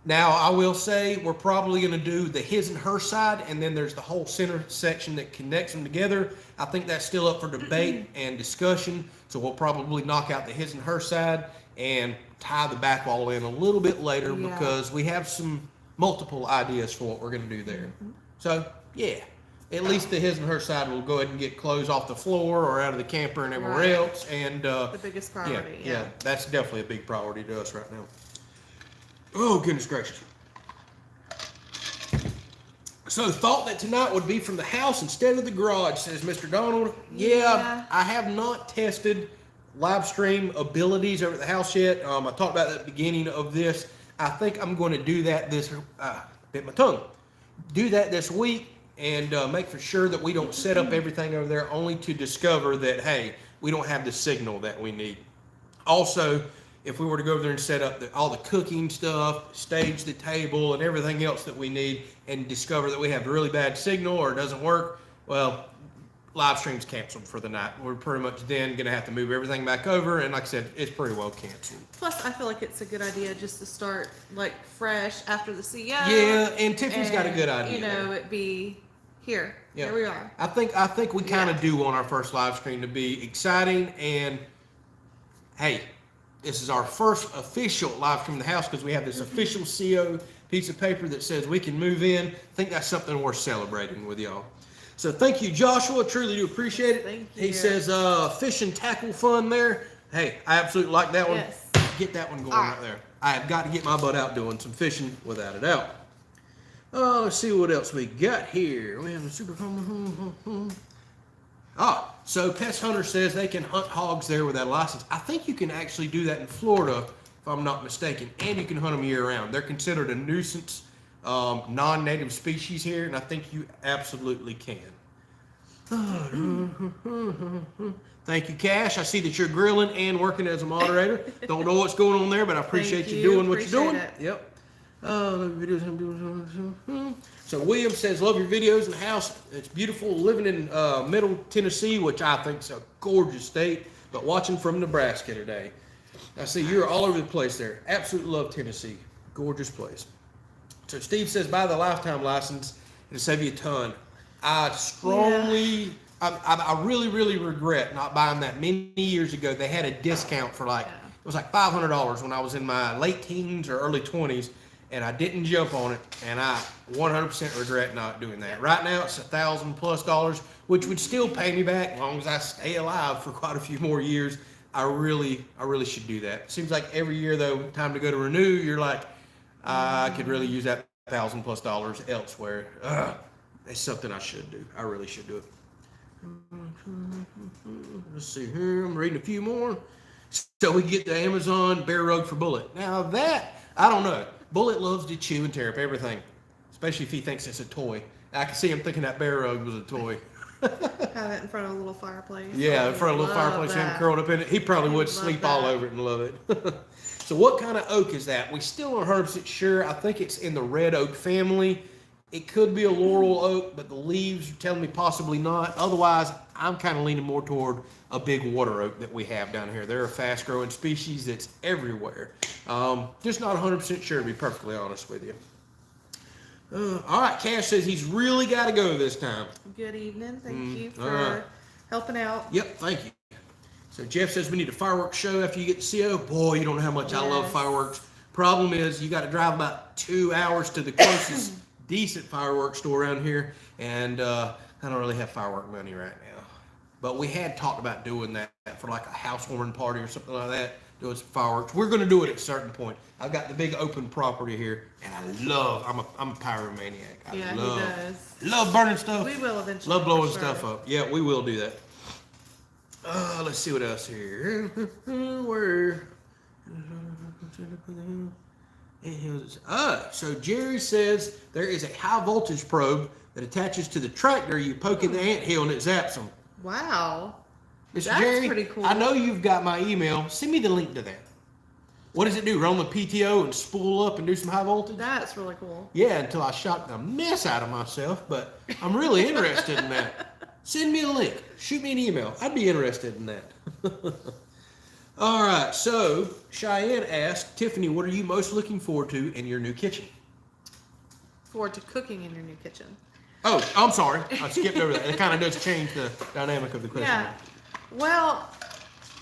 now I will say we're probably going to do the his and her side, and then there's the whole center section that connects them together. I think that's still up for debate and discussion. So we'll probably knock out the his and her side and tie the back wall in a little bit later because we have some multiple ideas for what we're going to do there. So yeah. At least the his and her side will go ahead and get clothes off the floor or out of the camper and everywhere else. And the biggest priority. Yeah, that's definitely a big priority to us right now. Oh, goodness gracious. So thought that tonight would be from the house instead of the garage, says Mr. Donald. Yeah. I have not tested live stream abilities over at the house yet. I talked about that at the beginning of this. I think I'm going to do that bit my tongue. Do that this week. And make for sure that we don't set up everything over there only to discover that, hey, we don't have the signal that we need. Also, if we were to go over there and set up all the cooking stuff, stage the table and everything else that we need and discover that we have really bad signal or it doesn't work, well, live stream's canceled for the night. We're pretty much then going to have to move everything back over. And like I said, it's pretty well canceled. Plus, I feel like it's a good idea just to start like fresh after the CO. Yeah, and Tiffany's got a good idea. You know, it'd be... Here we are. I think we kind of do want our first live stream to be exciting, and hey, this is our first official live stream in the house because we have this official CO piece of paper that says we can move in. I think that's something worth celebrating with y'all. So thank you, Joshua. Truly do appreciate it. Thank you. He says fish and tackle fun there. Hey, I absolutely like that one. Yes. Get that one going right there. I have got to get my butt out doing some fishing without a doubt. Let's see what else we got here. We have a super. So Pest Hunter says they can hunt hogs there without a license. I think you can actually do that in Florida, if I'm not mistaken, and you can hunt them year round. They're considered a nuisance, non-native species here, and I think you absolutely can. Thank you, Cash. I see that you're grilling and working as a moderator. Don't know what's going on there, but I appreciate you doing what you're doing. Yep. So William says, love your videos in the house. It's beautiful living in Middle Tennessee, which I think is a gorgeous state, but watching from Nebraska today. I see you're all over the place there. Absolutely love Tennessee. Gorgeous place. So Steve says, buy the lifetime license. It'll save you a ton. I strongly, I really regret not buying that many years ago. They had a discount for it was like $500 when I was in my late teens or early 20s. And I didn't jump on it, and I 100% regret not doing that. Right now, it's $1,000+, which would still pay me back as long as I stay alive for quite a few more years. I really should do that. Seems like every year, though, time to go to renew, you're like, I could really use that $1,000+ elsewhere. It's something I should do. I really should do it. Let's see here. I'm reading a few more. So we get the Amazon Bear Rug for Bullet. Now that I don't know. Bullet loves to chew and tear up everything, especially if he thinks it's a toy. I can see him thinking that bear rug was a toy. Have it in front of a little fireplace. Yeah, in front of a little Love fireplace, him that. curled up in it. He probably would Love sleep that. all over it and love it. So what kind of oak is that? We still aren't 100% sure. I think it's in the red oak family. It could be a laurel oak, but the leaves are telling me possibly not. Otherwise, I'm kind of leaning more toward a big water oak that we have down here. They're a fast-growing species that's everywhere. Just not 100% sure, to be perfectly honest with you. All right, Cash says he's really got to go this time. Good evening. Thank you all for right. helping out. Yep, thank you. So Jeff says we need a fireworks show after you get to CO. Boy, you don't know how much I love Yes. fireworks. Problem is, you got to drive about 2 hours to the closest decent fireworks store around here, and I don't really have firework money right now. But we had talked about doing that for like a housewarming party or something like that, doing some fireworks. We're going to do it at a certain point. I've got the big open property here, and I'm a pyromaniac. I Yeah, love, he does. love burning stuff. We will eventually. Love blowing for stuff sure. up. Yeah, we will do that. Let's see what else here. Where? So Jerry says there is a high voltage probe that attaches to the tractor. You poke in the anthill and it zaps them. Wow. Mr. That's Jerry, pretty cool. I know you've got my email. Send me the link to that. What does it do? Run the PTO and spool up and do some high voltage? That's really cool. Yeah, until I shot the mess out of myself, but I'm really interested in that. Send me a link. Shoot me an email. I'd be interested in that. All right, so Cheyenne asked, Tiffany, what are you most looking forward to in your new kitchen? Forward to cooking in your new kitchen. Oh, I'm sorry. I skipped over that. It kind of does change the dynamic of the question. Yeah. Well,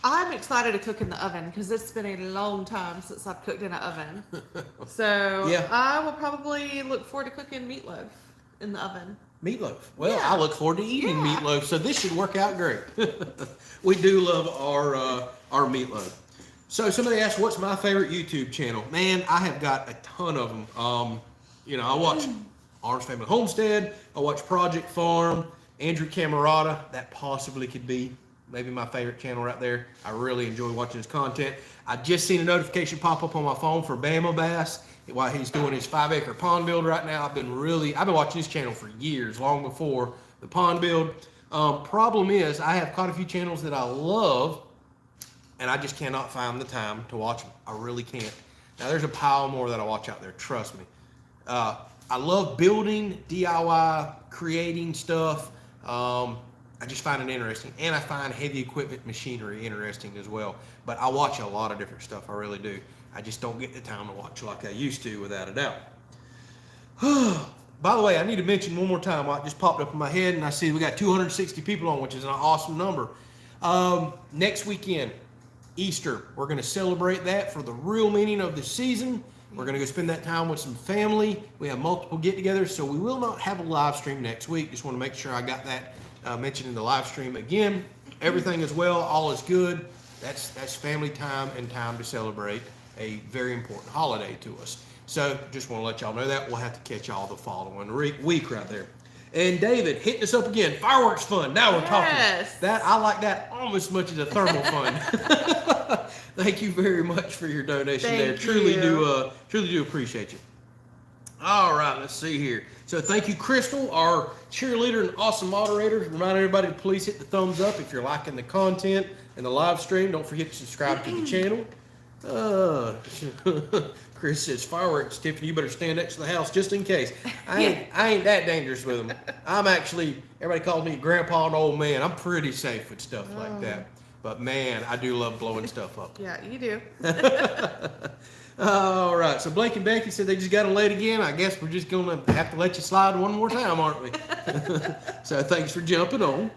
I'm excited to cook in the oven because it's been a long time since I've cooked in an oven. So Yeah. I will probably look forward to cooking meatloaf in the oven. Meatloaf. Well, Yeah. I look forward to eating Yeah. meatloaf, so this should work out great. We do love our meatloaf. So somebody asked, what's my favorite YouTube channel? Man, I have got a ton of them. I watch Ours Family Homestead. I watch Project Farm, Andrew Camerata. That possibly could be maybe my favorite channel right there. I really enjoy watching his content. I just seen a notification pop up on my phone for Bama Bass while he's doing his 5-acre pond build right now. I've been watching his channel for years, long before the pond build. Problem is, I have quite a few channels that I love, and I just cannot find the time to watch them. I really can't. Now, there's a pile more that I watch out there, trust me. I love building, DIY, creating stuff. I just find it interesting, and I find heavy equipment machinery interesting as well. But I watch a lot of different stuff, I really do. I just don't get the time to watch like I used to, without a doubt. By the way, I need to mention one more time what just popped up in my head, and I see we got 260 people on, which is an awesome number. Next weekend, Easter, we're going to celebrate that for the real meaning of the season. We're going to go spend that time with some family. We have multiple get-togethers, so we will not have a live stream next week. Just want to make sure I got that mentioned in the live stream again. Everything is well, all is good. That's family time and time to celebrate a very important holiday to us. So just want to let y'all know that. We'll have to catch y'all the following week right there. And David, hitting us up again. Fireworks fun. Now we're Yes. talking. I like that almost as much as a thermal fun. Thank you very much for your donation there. Thank Truly you. do appreciate you. All right, let's see here. So thank you, Crystal, our cheerleader and awesome moderator. Remind everybody to please hit the thumbs up if you're liking the content and the live stream. Don't forget to subscribe to the channel. Chris says, fireworks, Tiffany, you better stand next to the house just in case. I ain't that dangerous with them. I'm actually, everybody calls me grandpa and old man. I'm pretty safe with stuff like that. But man, I do love blowing stuff up. Yeah, you do. All right, so Blake and Becky said they just got them late again. I guess we're just going to have to let you slide one more time, aren't we? So thanks for jumping on.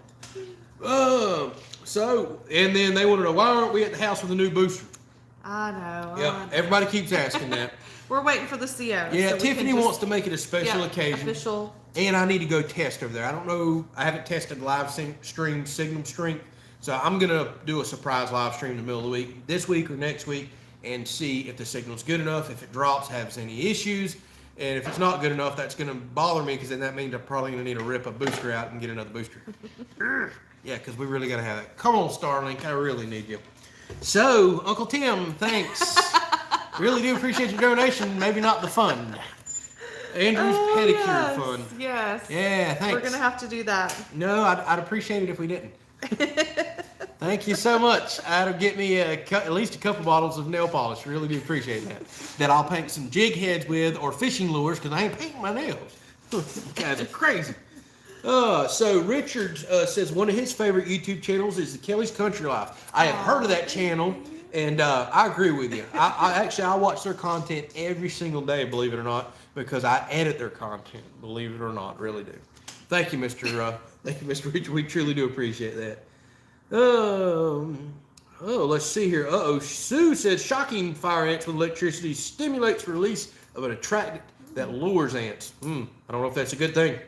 And then they wanted to know, why aren't we at the house with a new booster? I know. Yeah, everybody keeps asking that. We're waiting for the CO. Yeah, so we can Tiffany just- wants to make it a special occasion. Official. And I need to go test over there. I don't know. I haven't tested live stream signal strength. So I'm going to do a surprise live stream in the middle of the week, this week or next week, and see if the signal's good enough, if it drops, has any issues. And if it's not good enough, that's going to bother me, because then that means I'm probably going to need to rip a booster out and get another booster. Yeah, because we really got to have that. Come on, Starlink. I really need you. So, Uncle Tim, thanks. Really do appreciate your donation. Maybe not the fund. Andrew's pedicure yes, fund. Yes. Yeah, thanks. We're gonna have to do that. No, I'd appreciate it if we didn't. Thank you so much. That'll get me at least a couple bottles of nail polish. Really do appreciate that. That I'll paint some jig heads with or fishing lures because I ain't painting my nails. You guys are crazy. So Richard says one of his favorite YouTube channels is the Kelley's Country Life. I have heard of that channel, and I agree with you. I watch their content every single day, believe it or not, because I edit their content. Believe it or not, really do. Thank you, Mr. Richard. We truly do appreciate that. Let's see here. Sue says shocking fire ants with electricity stimulates release of an attractant that lures ants. I don't know if that's a good thing.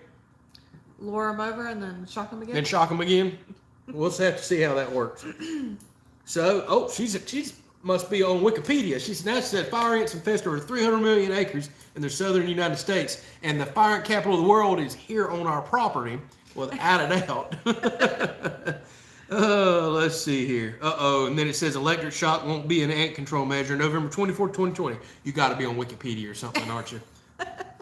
Lure them over and then shock them again. Then shock them again. We'll just have to see how that works. So, she's must be on Wikipedia. She said fire ants infest over 300 million acres in the southern United States, and the fire ant capital of the world is here on our property, without a doubt. Let's see here. And then it says electric shock won't be an ant control measure. November 24, 2020. You got to be on Wikipedia or something, aren't you?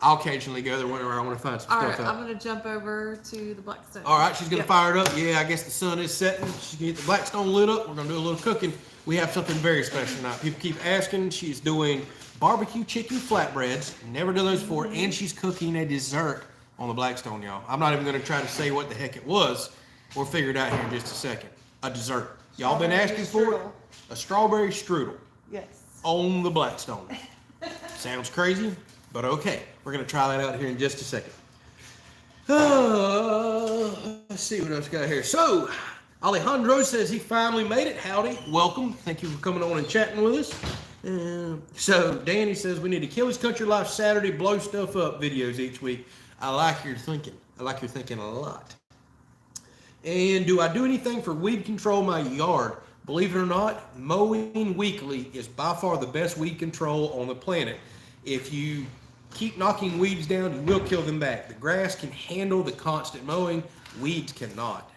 I'll occasionally go there whenever I want to find some stuff out. I'm going to jump over to the Blackstone. All right, she's going to fire it up. Yeah, I guess the sun is setting. She's going to get the Blackstone lit up. We're going to do a little cooking. We have something very special tonight. People keep asking. She's doing barbecue chicken flatbreads. Never done those before. And she's cooking a dessert on the Blackstone, y'all. I'm not even going to try to say what the heck it was. We'll figure it out here in just a second. A dessert. Y'all been asking for it? A strawberry strudel. Yes. On the Blackstone. Sounds crazy, but okay. We're going to try that out here in just a second. Let's see what else we got here. So, Alejandro says he finally made it. Howdy. Welcome. Thank you for coming on and chatting with us. So, Danny says we need a Kelley's Country Life Saturday blow stuff up videos each week. I like your thinking. I like your thinking a lot. And do I do anything for weed control in my yard? Believe it or not, mowing weekly is by far the best weed control on the planet. If you keep knocking weeds down, you will kill them back. The grass can handle the constant mowing. Weeds cannot.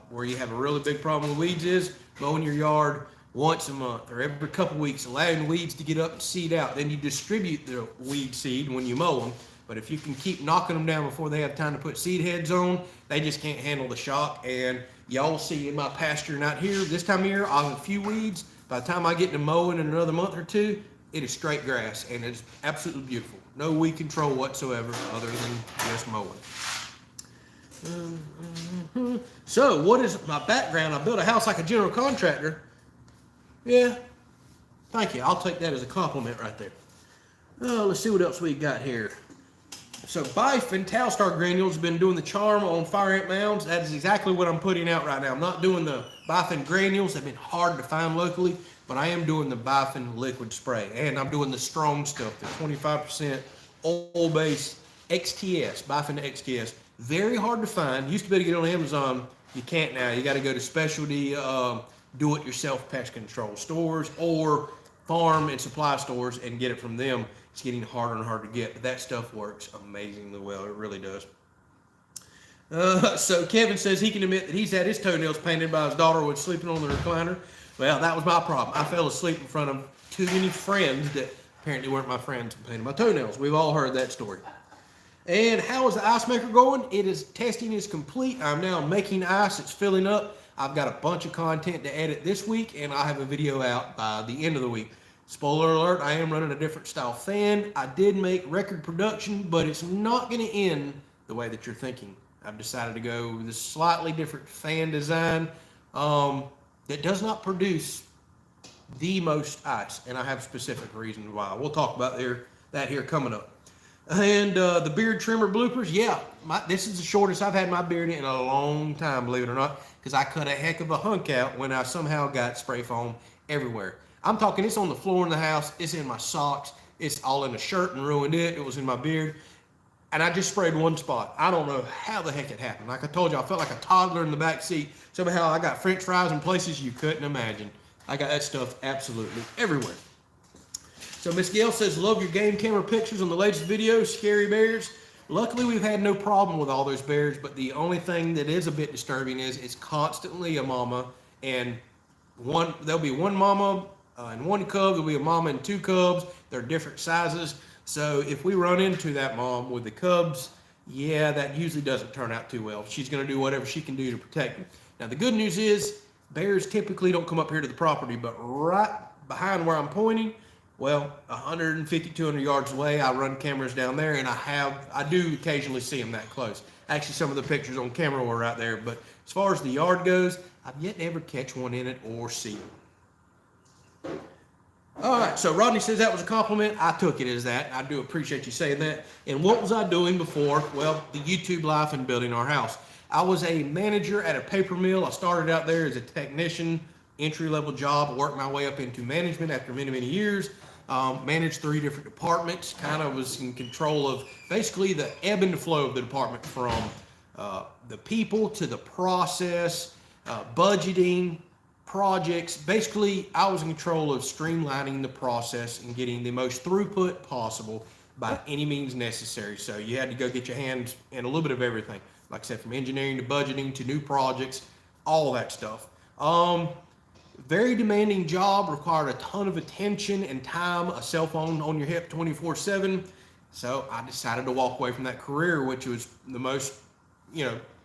Where you have a really big problem with weeds is mowing your yard once a month or every couple weeks, allowing weeds to get up and seed out. Then you distribute the weed seed when you mow them. But if you can keep knocking them down before they have time to put seed heads on, they just can't handle the shock. And y'all will see in my pasture out here, this time of year, I'll have a few weeds. By the time I get to mowing in another month or two, it is straight grass, and it's absolutely beautiful. No weed control whatsoever other than just mowing. So, what is my background? I built a house like a general contractor. Yeah, thank you. I'll take that as a compliment right there. Let's see what else we got here. So, Bifin Talstar Granules has been doing the charm on fire ant mounds. That is exactly what I'm putting out right now. I'm not doing the Bifin Granules. They've been hard to find locally, but I am doing the Bifin liquid spray. And I'm doing the strong stuff, the 25% oil-based XTS, Bifin XTS. Very hard to find. Used to be able to get on Amazon. You can't now. You got to go to specialty do-it-yourself pest control stores or farm and supply stores and get it from them. It's getting harder and harder to get, but that stuff works amazingly well. It really does. So Kevin says he can admit that he's had his toenails painted by his daughter when sleeping on the recliner. Well, that was my problem. I fell asleep in front of too many friends that apparently weren't my friends and painted my toenails. We've all heard that story. And how is the ice maker going? Testing is complete. I'm now making ice. It's filling up. I've got a bunch of content to edit this week, and I'll have a video out by the end of the week. Spoiler alert, I am running a different style fan. I did make record production, but it's not going to end the way that you're thinking. I've decided to go with a slightly different fan design that does not produce the most ice, and I have specific reasons why. We'll talk about that here coming up. And the beard trimmer bloopers, yeah, this is the shortest I've had my beard in a long time, believe it or not, because I cut a heck of a hunk out when I somehow got spray foam everywhere. I'm talking, it's on the floor in the house, it's in my socks, it's all in the shirt and ruined it, it was in my beard, and I just sprayed one spot. I don't know how the heck it happened. Like I told you, I felt like a toddler in the back seat. Somehow I got french fries in places you couldn't imagine. I got that stuff absolutely everywhere. So Miss Gail says, love your game camera pictures on the latest videos, scary bears. Luckily, we've had no problem with all those bears, but the only thing that is a bit disturbing is it's constantly a mama, and there'll be one mama in one cub. There'll be a mama and two cubs. They're different sizes. So if we run into that mom with the cubs, yeah, that usually doesn't turn out too well. She's going to do whatever she can do to protect them. Now, the good news is bears typically don't come up here to the property, but right behind where I'm pointing, well, 150, 200 yards away, I run cameras down there, and I do occasionally see them that close. Actually, some of the pictures on camera were right there, but as far as the yard goes, I've yet to ever catch one in it or see them. All right, so Rodney says that was a compliment. I took it as that. I do appreciate you saying that. And what was I doing before? Well, the YouTube life and building our house. I was a manager at a paper mill. I started out there as a technician, entry-level job, worked my way up into management after many, many years. Managed 3 different departments, kind of was in control of basically the ebb and flow of the department, from the people to the process, budgeting, projects. Basically, I was in control of streamlining the process and getting the most throughput possible by any means necessary. So you had to go get your hands in a little bit of everything. Like I said, from engineering to budgeting to new projects, all that stuff. Very demanding job, required a ton of attention and time, a cell phone on your hip 24/7. So I decided to walk away from that career, which was the most,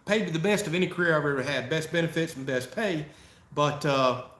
paid to the best of any career I've ever had, best benefits and best pay. But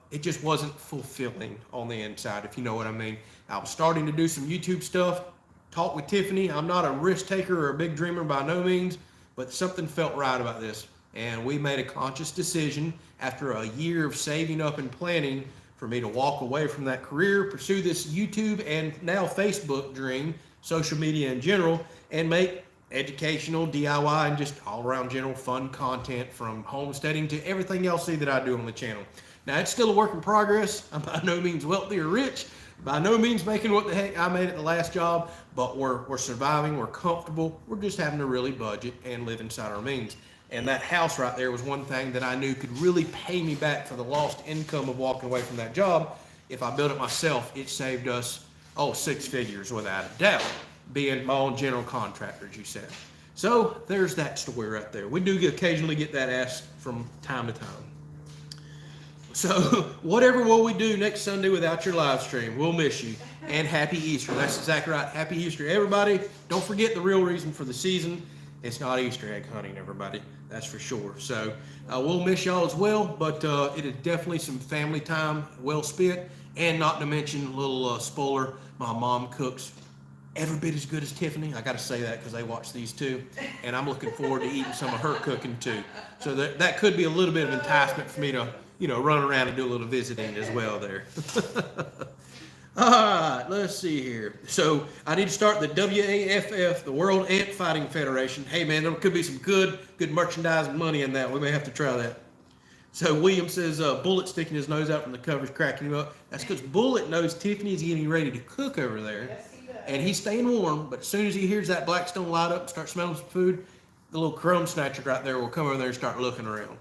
it just wasn't fulfilling on the inside, if you know what I mean. I was starting to do some YouTube stuff, talk with Tiffany. I'm not a risk taker or a big dreamer by no means, but something felt right about this. And we made a conscious decision after a year of saving up and planning for me to walk away from that career, pursue this YouTube and now Facebook dream, social media in general, and make educational, DIY, and just all around general fun content, from homesteading to everything else that I do on the channel. Now, it's still a work in progress. I'm by no means wealthy or rich, by no means making what the heck I made at the last job, but we're surviving, we're comfortable, we're just having to really budget and live inside our means. And that house right there was one thing that I knew could really pay me back for the lost income of walking away from that job. If I built it myself, it saved us, 6 figures without a doubt, being my own general contractor, as you said. So there's that story right there. We do occasionally get that asked from time to time. So whatever will we do next Sunday without your live stream? We'll miss you. And happy Easter. That's exactly right. Happy Easter, everybody. Don't forget the real reason for the season. It's not Easter egg hunting, everybody. That's for sure. So we'll miss y'all as well, but it is definitely some family time well spent. And not to mention, a little spoiler, my mom cooks every bit as good as Tiffany. I got to say that because they watch these too. And I'm looking forward to eating some of her cooking too. So that could be a little bit of enticement for me to, run around and do a little visiting as well there. All right, let's see here. So I need to start the WAFF, the World Ant Fighting Federation. Hey man, there could be some good merchandising money in that. We may have to try that. So William says, Bullet sticking his nose out from the covers, cracking him up. That's because Bullet knows Tiffany's getting ready to cook over there. Yes, he does. And he's staying warm, but as soon as he hears that Blackstone light up and start smelling some food, the little crumb snatcher right there will come over there and start looking around.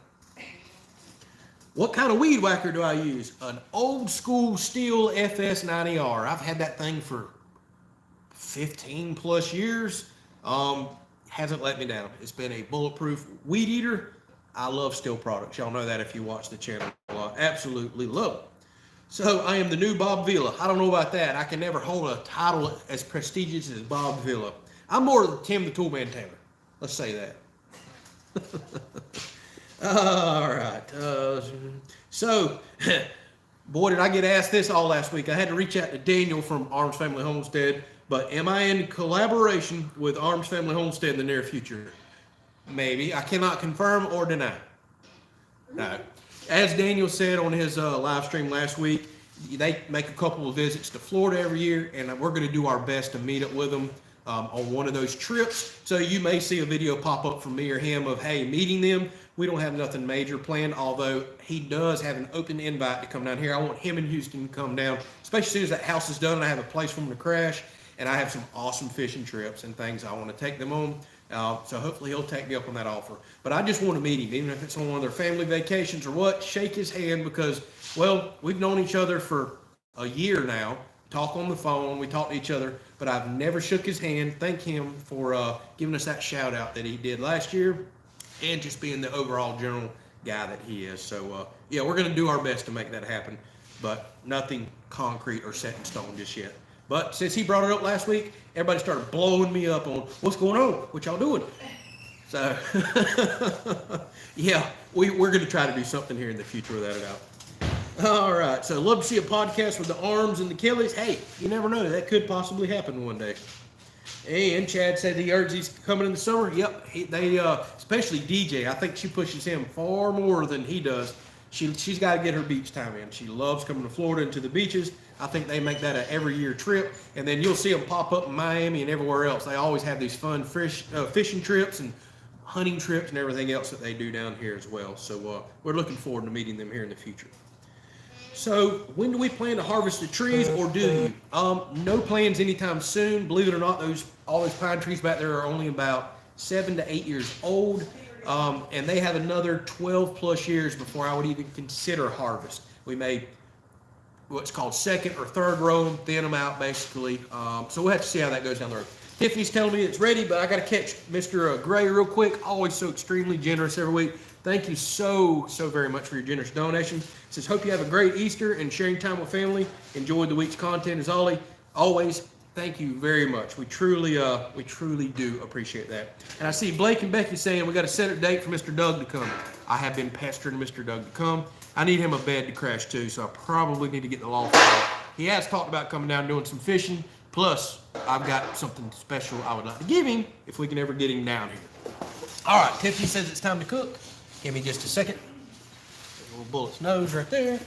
What kind of weed whacker do I use? An old school Steel FS90R. I've had that thing for 15 plus years. Hasn't let me down. It's been a bulletproof weed eater. I love Steel products. Y'all know that if you watch the channel. I absolutely love it. So I am the new Bob Vila. I don't know about that. I can never hold a title as prestigious as Bob Vila. I'm more than Tim the Toolman Taylor. Let's say that. All right. So, boy, did I get asked this all last week. I had to reach out to Daniel from Arms Family Homestead, but am I in collaboration with Arms Family Homestead in the near future? Maybe. I cannot confirm or deny. No. As Daniel said on his live stream last week, they make a couple of visits to Florida every year, and we're going to do our best to meet up with them on one of those trips. So you may see a video pop up from me or him of, hey, meeting them. We don't have nothing major planned, although he does have an open invite to come down here. I want him and Houston to come down, especially as soon as that house is done and I have a place for them to crash. And I have some awesome fishing trips and things I want to take them on. So hopefully he'll take me up on that offer. But I just want to meet him, even if it's on one of their family vacations or what, shake his hand because, well, we've known each other for a year now, talk on the phone, we talk to each other, but I've never shook his hand. Thank him for giving us that shout out that he did last year and just being the overall general guy that he is. So, yeah, we're going to do our best to make that happen. but nothing concrete or set in stone just yet. But since he brought it up last week, everybody started blowing me up on what's going on, what y'all doing. So, yeah, we're going to try to do something here in the future without a doubt. All right, so love to see a podcast with the Arms and the Kelleys. Hey, you never know, that could possibly happen one day. And Chad said he urges he's coming in the summer. Yep, they especially DJ. I think she pushes him far more than he does. She's got to get her beach time in. She loves coming to Florida and to the beaches. I think they make that an every year trip. And then you'll see them pop up in Miami and everywhere else. They always have these fun fishing trips and hunting trips and everything else that they do down here as well. So we're looking forward to meeting them here in the future. So when do we plan to harvest the trees, or do you? No plans anytime soon. Believe it or not, all those pine trees back there are only about 7 to 8 years old, and they have another 12 plus years before I would even consider harvest. We may what's called second or third row them, thin them out basically. So we'll have to see how that goes down the road. Tiffany's telling me it's ready, but I got to catch Mr. Gray real quick. Always so extremely generous every week. Thank you so very much for your generous donation. Says, hope you have a great Easter and sharing time with family. Enjoyed the week's content as always. Thank you very much. We truly do appreciate that. And I see Blake and Becky saying we got to set a date for Mr. Doug to come. I have been pestering Mr. Doug to come. I need him a bed to crash too, so I probably need to get the law firm. He has talked about coming down and doing some fishing. Plus, I've got something special I would like to give him if we can ever get him down here. All right, Tiffany says it's time to cook. Give me just a second. A little bullet's nose right there.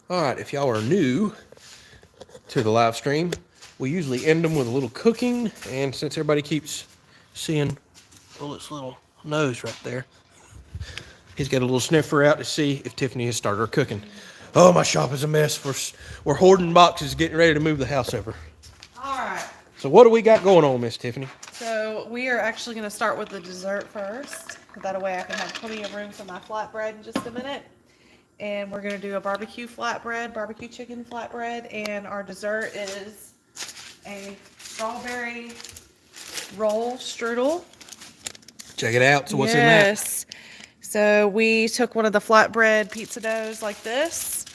All right, if y'all are new to the live stream, we usually end them with a little cooking, and since everybody keeps seeing Bullet's little nose right there, he's got a little sniffer out to see if Tiffany has started her cooking. Oh, my shop is a mess. We're hoarding boxes, getting ready to move the house over. All right. So what do we got going on, Miss Tiffany? So we are actually going to start with the dessert first. That way I can have plenty of room for my flatbread in just a minute. And we're going to do a barbecue chicken flatbread. And our dessert is a strawberry roll strudel. Check it out. So what's in that? Yes. So we took one of the flatbread pizza doughs like this,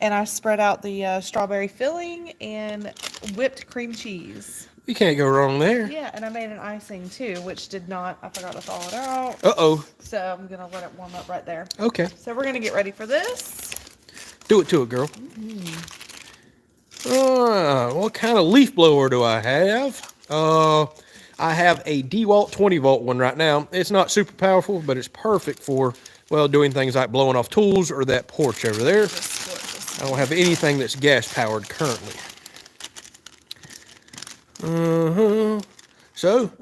and I spread out the strawberry filling and whipped cream cheese. You can't go wrong there. Yeah, and I made an icing too, which I forgot to thaw it out. Uh-oh. So I'm going to let it warm up right there. Okay. So we're going to get ready for this. Do it to it, girl. What kind of leaf blower do I have? I have a DeWalt 20 volt one right now. It's not super powerful, but it's perfect for, well, doing things like blowing off tools or that porch over there. I don't have anything that's gas powered currently. So,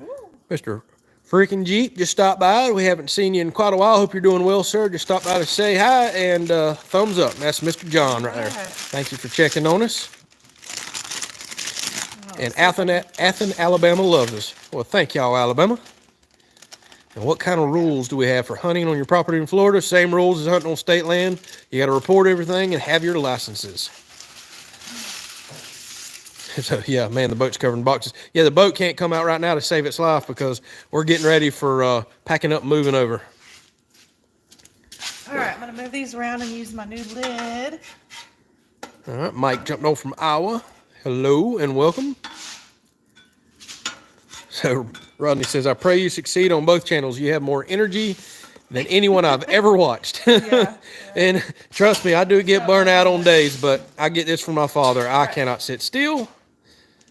Mr. Freaking Jeep just stopped by. We haven't seen you in quite a while. Hope you're doing well, sir. Just stopped by to say hi and thumbs up. That's Mr. John right there. Thank you for checking on us. And Athens, Alabama loves us. Well, thank y'all, Alabama. And what kind of rules do we have for hunting on your property in Florida? Same rules as hunting on state land. You got to report everything and have your licenses. So, yeah, man, the boat's covered in boxes. Yeah, the boat can't come out right now to save its life because we're getting ready for packing up and moving over. All right, I'm going to move these around and use my new lid. All right, Mike jumped on from Iowa. Hello and welcome. So Rodney says, I pray you succeed on both channels. You have more energy than anyone I've ever watched. Yeah. And trust me, I do get burnt out on days, but I get this from my father. I cannot sit still.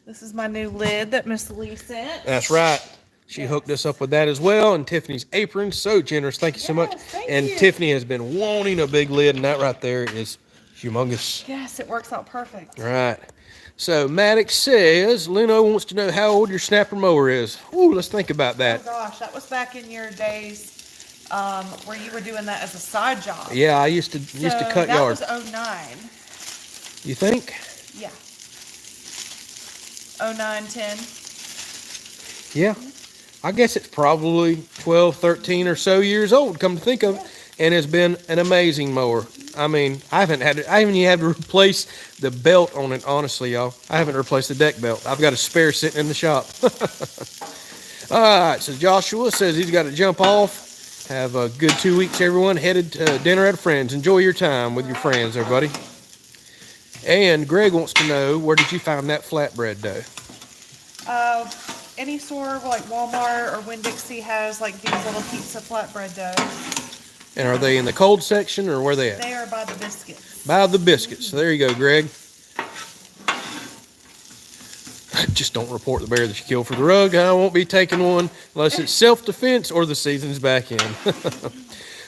This is my new lid that Miss Lee sent. That's right. She hooked us up with that as well. And Tiffany's apron, so generous. Thank you so much. And Tiffany has been wanting a big lid, and that right there is humongous. Yes, it works out perfect. Right. So Maddox says, Leno wants to know how old your snapper mower is. Ooh, let's think about that. Oh gosh, that was back in your days where you were doing that as a side job. Yeah, I used to cut yards. That was 09. You think? Yeah. 09, 10. Yeah. I guess it's probably 12, 13 or so years old, come to think of it. And it's been an amazing mower. I mean, I haven't even had to replace the belt on it, honestly, y'all. I haven't replaced the deck belt. I've got a spare sitting in the shop. All right, so Joshua says he's got to jump off. Have a good 2 weeks, everyone. Headed to dinner at a friend's. Enjoy your time with your friends, everybody. And Greg wants to know, where did you find that flatbread dough? Any store like Walmart or Winn-Dixie has like these little pizza flatbread dough. And are they in the cold section or where they at? They are by the biscuits. By the biscuits. So there you go, Greg. Just don't report the bear that you killed for the rug. I won't be taking one unless it's self-defense or the season's back in.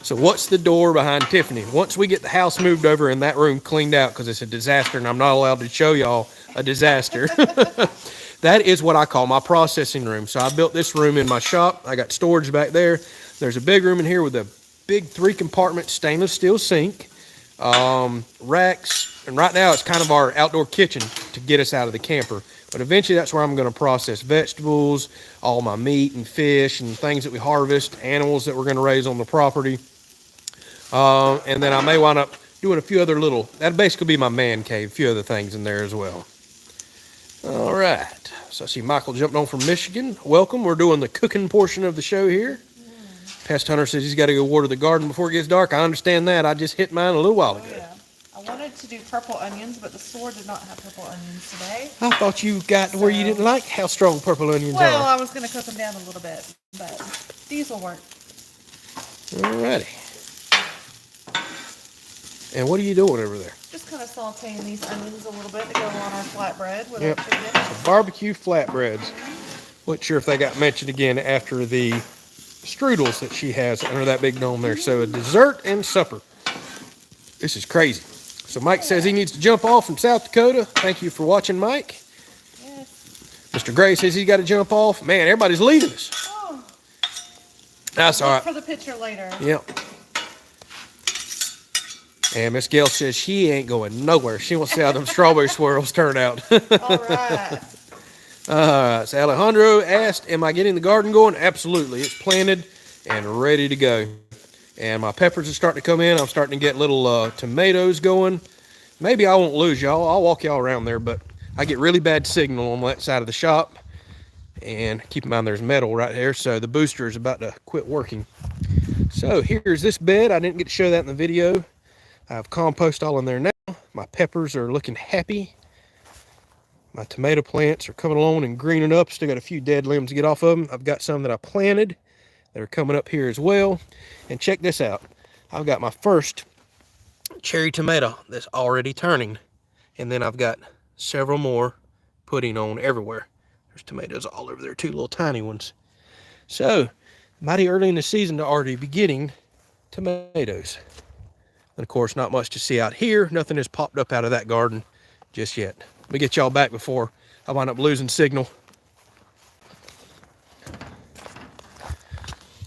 So what's the door behind Tiffany? Once we get the house moved over and that room cleaned out, because it's a disaster and I'm not allowed to show y'all a disaster. That is what I call my processing room. So I built this room in my shop. I got storage back there. There's a big room in here with a big 3-compartment stainless steel sink, racks, and right now it's kind of our outdoor kitchen to get us out of the camper. But eventually that's where I'm going to process vegetables, all my meat and fish and things that we harvest, animals that we're going to raise on the property. And then I may wind up doing a few other little, that'd basically be my man cave, a few other things in there as well. All right. So I see Michael jumped on from Michigan. Welcome. We're doing the cooking portion of the show here. Pest Hunter says he's got to go water the garden before it gets dark. I understand that. I just hit mine a little while ago. Oh, yeah. I wanted to do purple onions, but the store did not have purple onions today. I thought you got to where you didn't like how strong purple onions are. Well, I was going to cook them down a little bit, but these will work. Alrighty. And what are you doing over there? Just kind of sauteing these onions a little bit to go on our flatbread with Yep. our chicken. So barbecue flatbreads. Wasn't sure if they got mentioned again after the strudels that she has under that big dome there. So a dessert and supper. This is crazy. So Mike says he needs to jump off from South Dakota. Thank you for watching, Mike. Yes. Mr. Gray says he's got to jump off. Man, everybody's leaving us. Oh, That's all look right. for the picture later. Yep. And Miss Gail says she ain't going nowhere. She wants to see how them strawberry swirls turn out. All right. So Alejandro asked, am I getting the garden going? Absolutely. It's planted and ready to go. And my peppers are starting to come in. I'm starting to get little tomatoes going. Maybe I won't lose y'all. I'll walk y'all around there, but I get really bad signal on that side of the shop. And keep in mind there's metal right there, so the booster is about to quit working. So here's this bed. I didn't get to show that in the video. I have compost all in there now. My peppers are looking happy. My tomato plants are coming along and greening up. Still got a few dead limbs to get off of them. I've got some that I planted that are coming up here as well. And check this out. I've got my first cherry tomato that's already turning. And then I've got several more putting on everywhere. There's tomatoes all over there too, little tiny ones. So, mighty early in the season to already be getting tomatoes. And of course, not much to see out here. Nothing has popped up out of that garden just yet. Let me get y'all back before I wind up losing signal.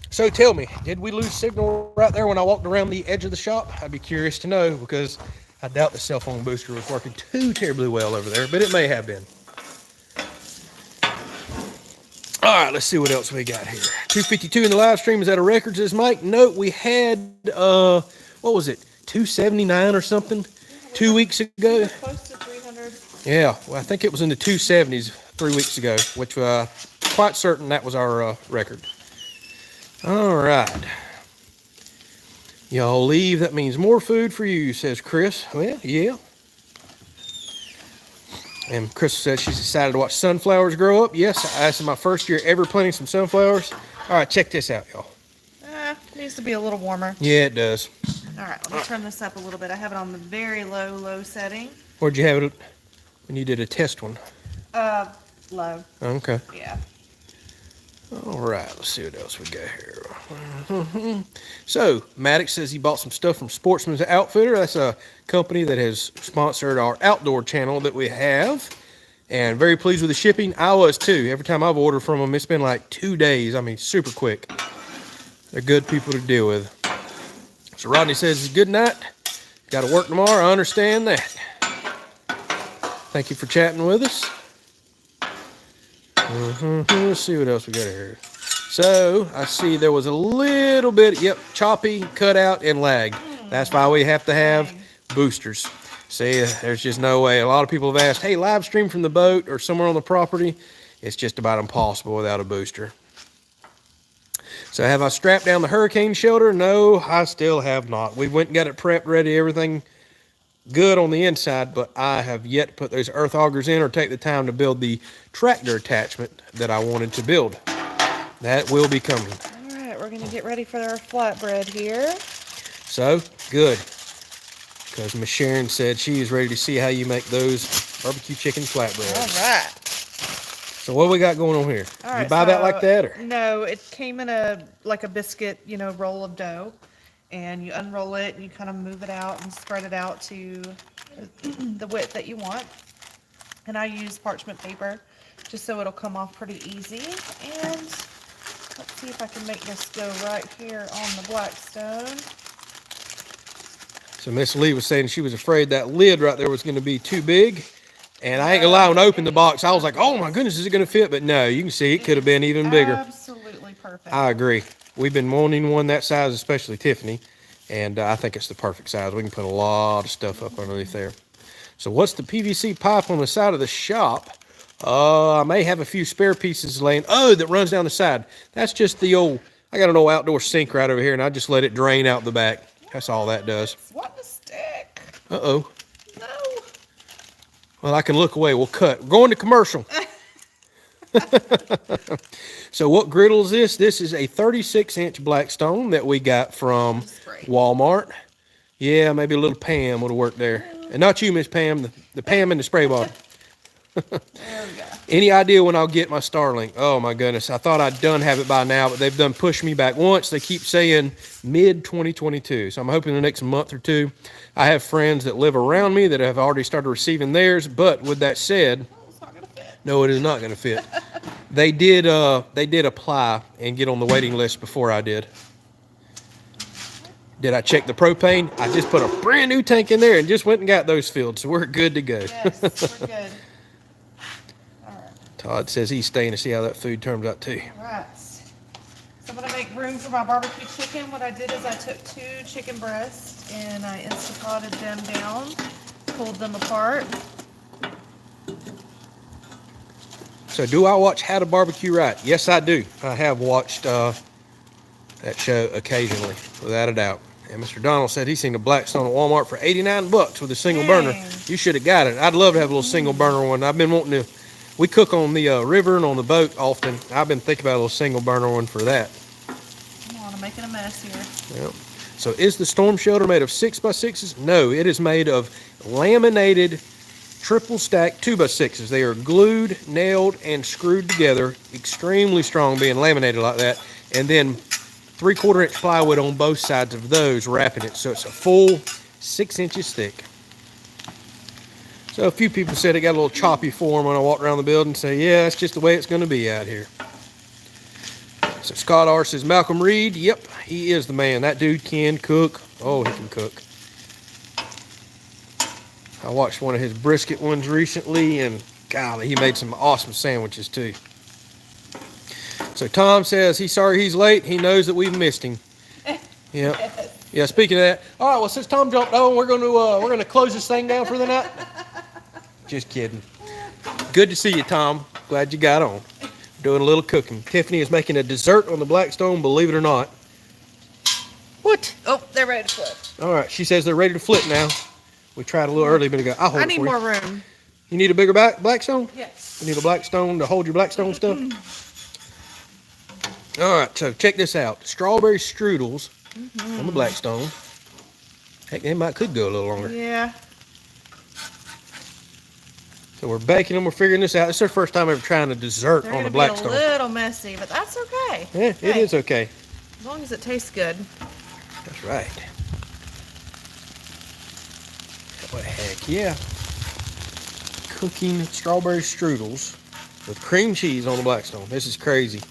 So tell me, did we lose signal right there when I walked around the edge of the shop? I'd be curious to know, because I doubt the cell phone booster was working too terribly well over there, but it may have been. All right, let's see what else we got here. 252 in the live stream. Is that a record, says Mike? No, we had, what was it? 279 or something 2 weeks ago. Close to 300. Yeah, well, I think it was in the 270s 3 weeks ago, which quite certain that was our record. All right. Y'all leave. That means more food for you, says Chris. Well, yeah. And Chris says she's excited to watch sunflowers grow up. Yes, this is my first year ever planting some sunflowers. All right, check this out, y'all. Needs to be a little warmer. Yeah, it does. All right, let me turn this up a little bit. I have it on the very low setting. Where'd you have it when you did a test one? Low. Okay. Yeah. All right, let's see what else we got here. So, Maddox says he bought some stuff from Sportsman's Outfitter. That's a company that has sponsored our outdoor channel that we have. And very pleased with the shipping. I was too. Every time I've ordered from them, it's been like 2 days. I mean, super quick. They're good people to deal with. So Rodney says, good night. Got to work tomorrow. I understand that. Thank you for chatting with us. Let's see what else we got here. So, I see there was a little bit, yep, choppy, cut out, and lagged. That's why we have to have boosters. See, there's just no way. A lot of people have asked, hey, live stream from the boat or somewhere on the property. It's just about impossible without a booster. So have I strapped down the hurricane shelter? No, I still have not. We went and got it prepped, ready, everything good on the inside, but I have yet to put those earth augers in or take the time to build the tractor attachment that I wanted to build. That will be coming. All right, we're gonna get ready for our flatbread here. So, good. Because Miss Sharon said she is ready to see how you make those barbecue chicken flatbreads. All right. So what we got going on here? All right, You buy that like that, or? No, it came in a biscuit, roll of dough, and you unroll it and you kind of move it out and spread it out to the width that you want. And I use parchment paper just so it'll come off pretty easy. And let's see if I can make this go right here on the Blackstone. So Miss Lee was saying she was afraid that lid right there was going to be too big. And I ain't gonna lie, when I opened the box, I was like, oh my goodness, is it gonna fit? But no, you can see it could have been even bigger. Absolutely perfect. I agree. We've been wanting one that size, especially Tiffany. And I think it's the perfect size. We can put a lot of stuff up underneath there. So what's the PVC pipe on the side of the shop? I may have a few spare pieces laying. Oh, that runs down the side. That's just the old, I got an old outdoor sink right over here, and I just let it drain out the back. That's all that does. What a stick. Uh-oh. No. Well, I can look away. We'll cut. We're going to commercial. So what griddle is this? This is a 36-inch Blackstone that we got from Walmart. Yeah, maybe a little Pam would have worked there. And not you, Miss Pam, the Pam in the spray bottle. There we go. Any idea when I'll get my Starlink? Oh, my goodness. I thought I'd done have it by now, but they've done pushed me back once. They keep saying mid-2022. So I'm hoping the next month or two. I have friends that live around me that have already started receiving theirs. But with that said, It's not gonna fit. no, it is not going to fit. They did apply and get on the waiting list before I did. Did I check the propane? I just put a brand new tank in there and just went and got those filled. So we're good to go. Yes, we're good. All right. Todd says he's staying to see how that food turns out too. All right. So I'm gonna make room for my barbecue chicken. What I did is I took 2 chicken breasts and I Instapotted them down, pulled them apart. So do I watch How to Barbecue Right? Yes, I do. I have watched that show occasionally, without a doubt. And Mr. Donald said he's seen a Blackstone at Walmart for 89 bucks with a single burner. You should have got it. I'd love to have a little single burner one. I've been wanting to. We cook on the river and on the boat often. I've been thinking about a little single burner one for that. Come on, I'm making a mess here. Yep. So is the storm shelter made of 6x6s? No, it is made of laminated triple stack 2x6s. They are glued, nailed, and screwed together. Extremely strong being laminated like that. And then 3/4 inch plywood on both sides of those wrapping it. So it's a full 6 inches thick. So a few people said it got a little choppy for them when I walked around the building. Say, yeah, that's just the way it's going to be out here. So Scott R says, Malcolm Reed, yep, he is the man. That dude can cook. Oh, he can cook. I watched one of his brisket ones recently, and golly, he made some awesome sandwiches too. So Tom says he's sorry he's late. He knows that we've missed him. Yeah. Yeah. Speaking of that, all right. Well, since Tom jumped on, we're gonna close this thing down for the night. Just kidding. Good to see you, Tom. Glad you got on. Doing a little cooking. Tiffany is making a dessert on the Blackstone. Believe it or not. What? Oh, they're ready to flip. All right. She says they're ready to flip now. We tried a little early, but I'll hold I it need for you. more room. You need a bigger Blackstone? Yes. You need a Blackstone to hold your Blackstone stuff? All right, so check this out. Strawberry strudels on the Blackstone. Heck, they could go a little longer. Yeah. So we're baking them. We're figuring this out. This is our first time ever trying a dessert They're on the gonna be a Blackstone. little messy, but that's okay. Yeah, it Hey, is okay. as long as it tastes good. That's right. What the heck, yeah. Cooking strawberry strudels with cream cheese on the Blackstone. This is crazy.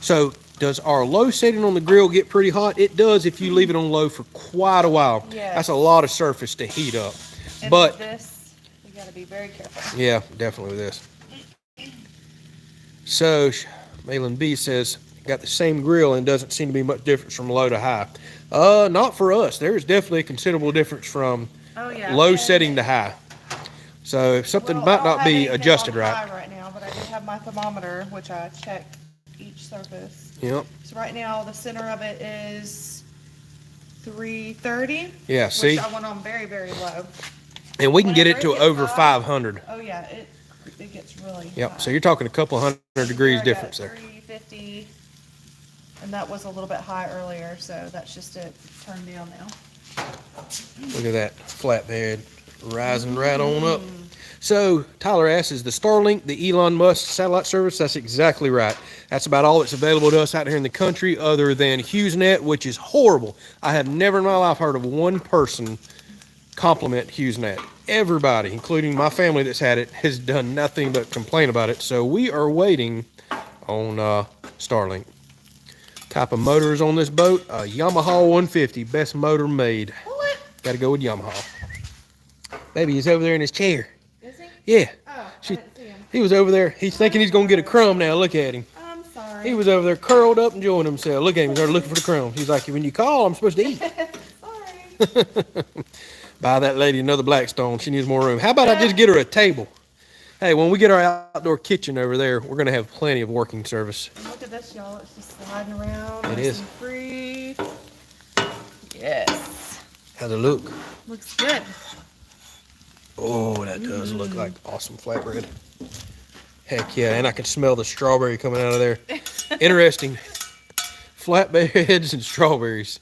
So, does our low setting on the grill get pretty hot? It does if you leave it on low for quite a while. Yes. That's a lot of surface to heat up. And But with this, you gotta be very careful. yeah, definitely with this. So, Malin B says, got the same grill and doesn't seem to be much difference from low to high. Not for us. There is definitely a considerable difference from Oh yeah. low setting to high. So something Well, might I don't not have be anything adjusted on right. high right now, but I do have my thermometer, which I check each surface. Yep. So right now, the center of it is 330. Yeah, see? Which I went on very, very low. And we can get it Whenever to gets over high- 500. Oh yeah, it gets really high. Yep. So you're talking a couple hundred degrees Here I got difference there. 350, and that was a little bit high earlier, so that's just it turned down now. Look at that flatbed rising right on up. So Tyler asks, is the Starlink the Elon Musk satellite service? That's exactly right. That's about all that's available to us out here in the country other than HughesNet, which is horrible. I have never in my life heard of one person compliment HughesNet. Everybody, including my family that's had it, has done nothing but complain about it. So we are waiting on Starlink. Type of motor is on this boat, a Yamaha 150, best motor made. What? Got to go with Yamaha. Baby, he's over there in his chair. Is he? Yeah. Oh, I She- didn't see him. He was over there. He's thinking he's going to get a crumb now. Look at him. I'm sorry. He was over there curled up enjoying himself. Look at him. He started looking for the crumbs. He's like, when you call, I'm supposed to eat. Sorry. Buy that lady another Blackstone. She needs more room. How about I just get her a table? Hey, when we get our outdoor kitchen over there, we're going to have plenty of working service. And look at this, y'all. It's just sliding around. It nice is. and free. Yes. How's it look? Looks good. Oh, that does look like awesome flatbread. Heck yeah, and I can smell the strawberry coming out of there. Interesting. Flatbreads and strawberries.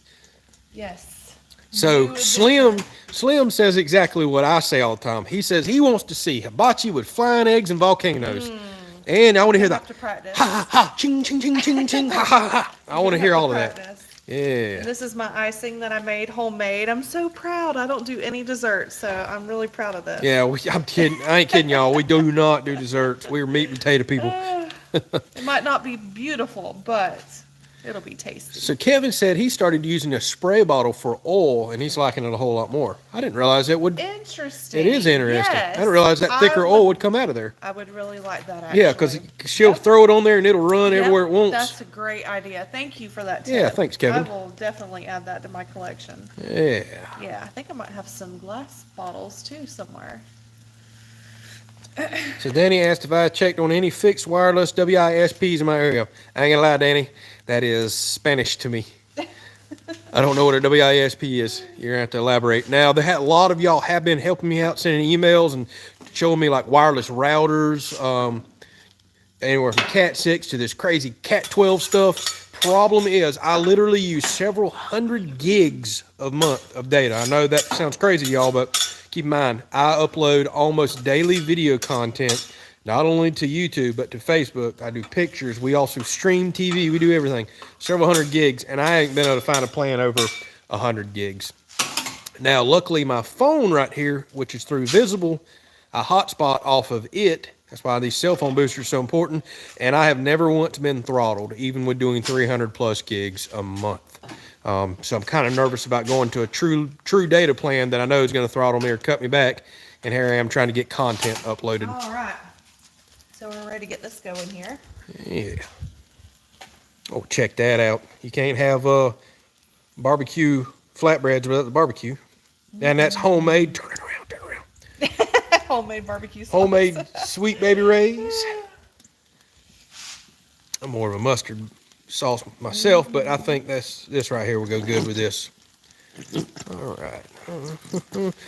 Yes. So New Slim says exactly what I say all the time. He says he wants to see hibachi with flying eggs and volcanoes. And I want to hear have that. to practice. Ha ha ha, ching ching ching ching ching, ha ha ha. I want to hear all of that. Practice. Yeah. This is my icing that I made homemade. I'm so proud. I don't do any desserts, so I'm really proud of this. Yeah, I'm kidding. I ain't kidding y'all. We do not do desserts. We're meat and potato people. It might not be beautiful, but it'll be tasty. So Kevin said he started using a spray bottle for oil, and he's liking it a whole lot more. I didn't realize it would. Interesting. It is interesting. Yes. I didn't realize that thicker oil would come out of there. I would really like that, actually. Yeah, because she'll throw it on there and it'll run Yep, everywhere it wants. That's a great idea. Thank you for that tip. Yeah, thanks, Kevin. I will definitely add that to my collection. Yeah. Yeah, I think I might have some glass bottles, too, somewhere. So Danny asked if I checked on any fixed wireless WISPs in my area. I ain't gonna lie, Danny, that is Spanish to me. I don't know what a WISP is. You're gonna have to elaborate. Now, a lot of y'all have been helping me out, sending emails and showing me like wireless routers, anywhere from Cat 6 to this crazy Cat 12 stuff. Problem is, I literally use several hundred gigs a month of data. I know that sounds crazy to y'all, but keep in mind, I upload almost daily video content, not only to YouTube, but to Facebook. I do pictures. We also stream TV. We do everything. Several hundred gigs, and I ain't been able to find a plan over 100 gigs. Now, luckily, my phone right here, which is through Visible, I hotspot off of it. That's why these cell phone boosters are so important. And I have never once been throttled, even with doing 300 plus gigs a month. So I'm kind of nervous about going to a true data plan that I know is going to throttle me or cut me back. And here I am trying to get content uploaded. All right. So we're ready to get this going here. Yeah. Oh, check that out. You can't have barbecue flatbreads without the barbecue. And that's homemade. Turn it around, turn it around. Homemade barbecue sauce. Homemade Sweet Baby Ray's. I'm more of a mustard sauce myself, but I think this right here will go good with this. All right.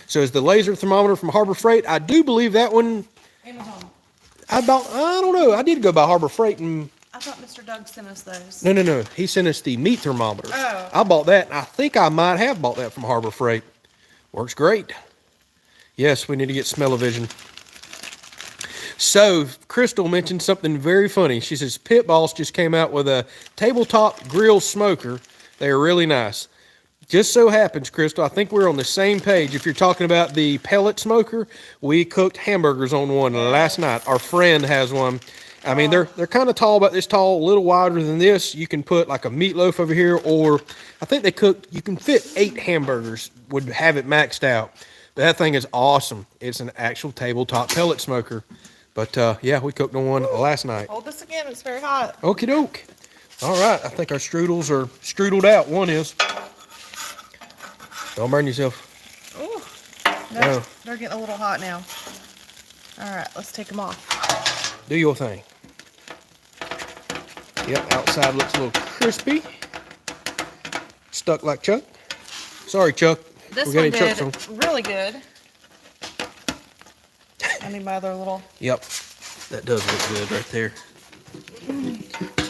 So is the laser thermometer from Harbor Freight? I do believe that one. Amazon. I don't know. I did go by Harbor Freight and I thought Mr. Doug sent us those. no. He sent us the meat thermometer. Oh. I bought that, and I think I might have bought that from Harbor Freight. Works great. Yes, we need to get smell-o-vision. So, Crystal mentioned something very funny. She says, Pit Boss just came out with a tabletop grill smoker. They are really nice. Just so happens, Crystal, I think we're on the same page. If you're talking about the pellet smoker, we cooked hamburgers on one last night. Our friend has one. I mean, they're kind of tall, about this tall, a little wider than this. You can put like a meatloaf over here, or I think you can fit 8 hamburgers, would have it maxed out. But that thing is awesome. It's an actual tabletop pellet smoker. But yeah, we cooked on one last night. Hold this again, it's very hot. Okie doke. All right, I think our strudels are strudeled out. One is. Don't burn yourself. Ooh. No. They're getting a little hot now. All right, let's take them off. Do your thing. Yep, outside looks a little crispy. Stuck like Chuck. Sorry, Chuck. This We got one any did Chucks on? really good. I need my other little. Yep, that does look good right there.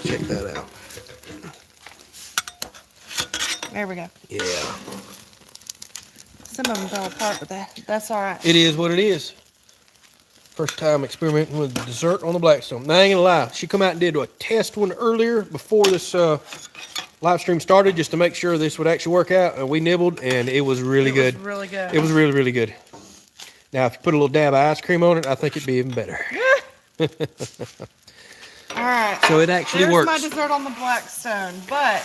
Check that out. There we go. Yeah. Some of them fell apart, but that's all right. It is what it is. First time experimenting with dessert on the Blackstone. Now, I ain't gonna lie. She come out and did a test one earlier before this live stream started just to make sure this would actually work out. And we nibbled, and it was really good. It was really good. It was really, really good. Now, if you put a little dab of ice cream on it, I think it'd be even better. All right. So it actually There's works. my dessert on the Blackstone, but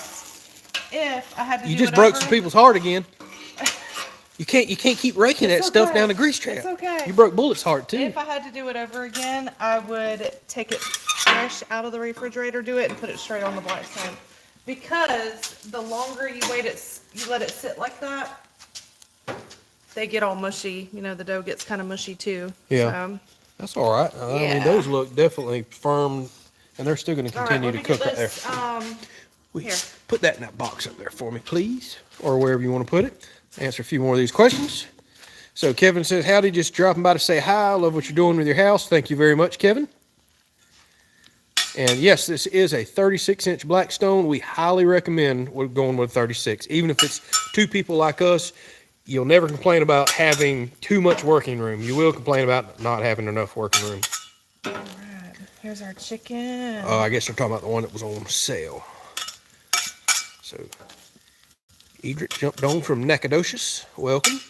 if I had to You do just it broke over, some people's heart again. You can't keep raking that It's stuff okay. down the grease trap. It's okay. You broke Bullet's heart too. If I had to do it over again, I would take it fresh out of the refrigerator, do it, and put it straight on the Blackstone. Because the longer you wait it, you let it sit like that, they get all mushy. You know, the dough gets kind of mushy too. Yeah. So, That's all right. I mean, Yeah. those look definitely firm, and they're still going to all right, continue let to me cook get right there. this. Here. Put that in that box up there for me, please, or wherever you want to put it. Answer a few more of these questions. So Kevin says, howdy, just dropping by to say hi. I love what you're doing with your house. Thank you very much, Kevin. And yes, this is a 36-inch Blackstone. We highly recommend we're going with 36. Even if it's two people like us, you'll never complain about having too much working room. You will complain about not having enough working room. All right. Here's our chicken. I guess you're talking about the one that was on sale. So, Edric jumped on from Nacogdoches. Welcome.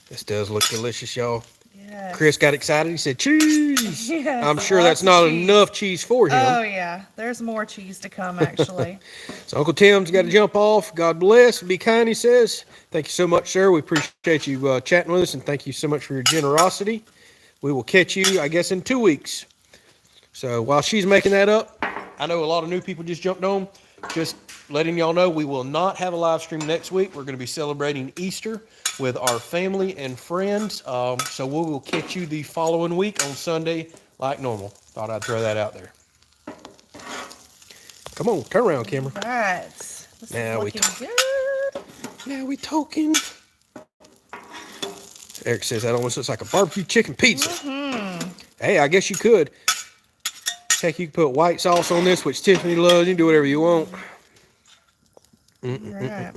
This does look delicious, y'all. Yes. Chris got excited. He said, cheese. Yes, I'm sure lots that's of not cheese. enough cheese for him. Oh yeah, there's more cheese to come actually. So Uncle Tim's got to jump off. God bless. Be kind, he says. Thank you so much, sir. We appreciate you chatting with us, and thank you so much for your generosity. We will catch you, I guess, in 2 weeks. So while she's making that up, I know a lot of new people just jumped on. Just letting y'all know, we will not have a live stream next week. We're going to be celebrating Easter with our family and friends. So we will catch you the following week on Sunday like normal. Thought I'd throw that out there. Come on, turn around, camera. All right. This Now is we looking talk. good. Now we talking. Eric says that almost looks like a barbecue chicken pizza. Mm-hmm. Hey, I guess you could. Heck, you can put white sauce on this, which Tiffany loves. You can do whatever you want. Right.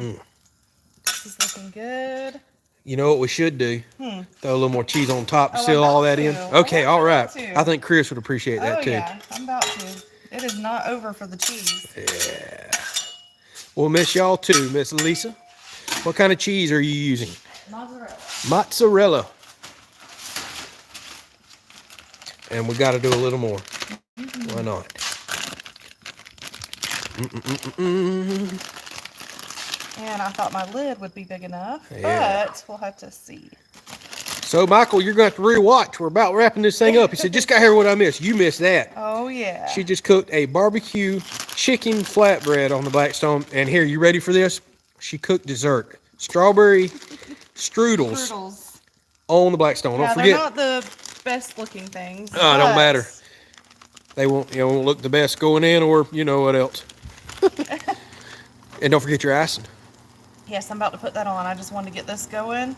This is looking good. You know what we should do? Throw a little more cheese on top and Oh, seal I'm all about that in. to. Okay, all right. I'm about to. I think Chris would appreciate that Oh too. yeah, I'm about to. It is not over for the cheese. Yeah. We'll miss y'all too, Miss Lisa. What kind of cheese are you using? Mozzarella. Mozzarella. And we got to do a little more. Why not? And I thought my lid would be big enough, Yeah. but we'll have to see. So, Michael, you're going to have to rewatch. We're about wrapping this thing up. He said, just got here what I missed. You missed that. Oh yeah. She just cooked a barbecue chicken flatbread on the Blackstone. And here, you ready for this? She cooked dessert. Strawberry strudels Griddles. on the Blackstone. Yeah, Don't they're forget. not the best looking things. Oh, it don't but matter. They won't look the best going in, or you know what else. And don't forget your icing. Yes, I'm about to put that on. I just wanted to get this going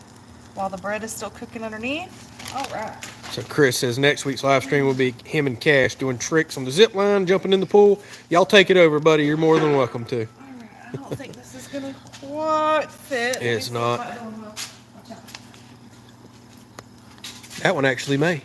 while the bread is still cooking underneath. All right. So Chris says next week's live stream will be him and Cash doing tricks on the zip line, jumping in the pool. Y'all take it over, buddy. You're more than welcome to. All right. I don't think this is gonna quite fit. Let me It's see not. if I don't know. Watch out. That one actually may.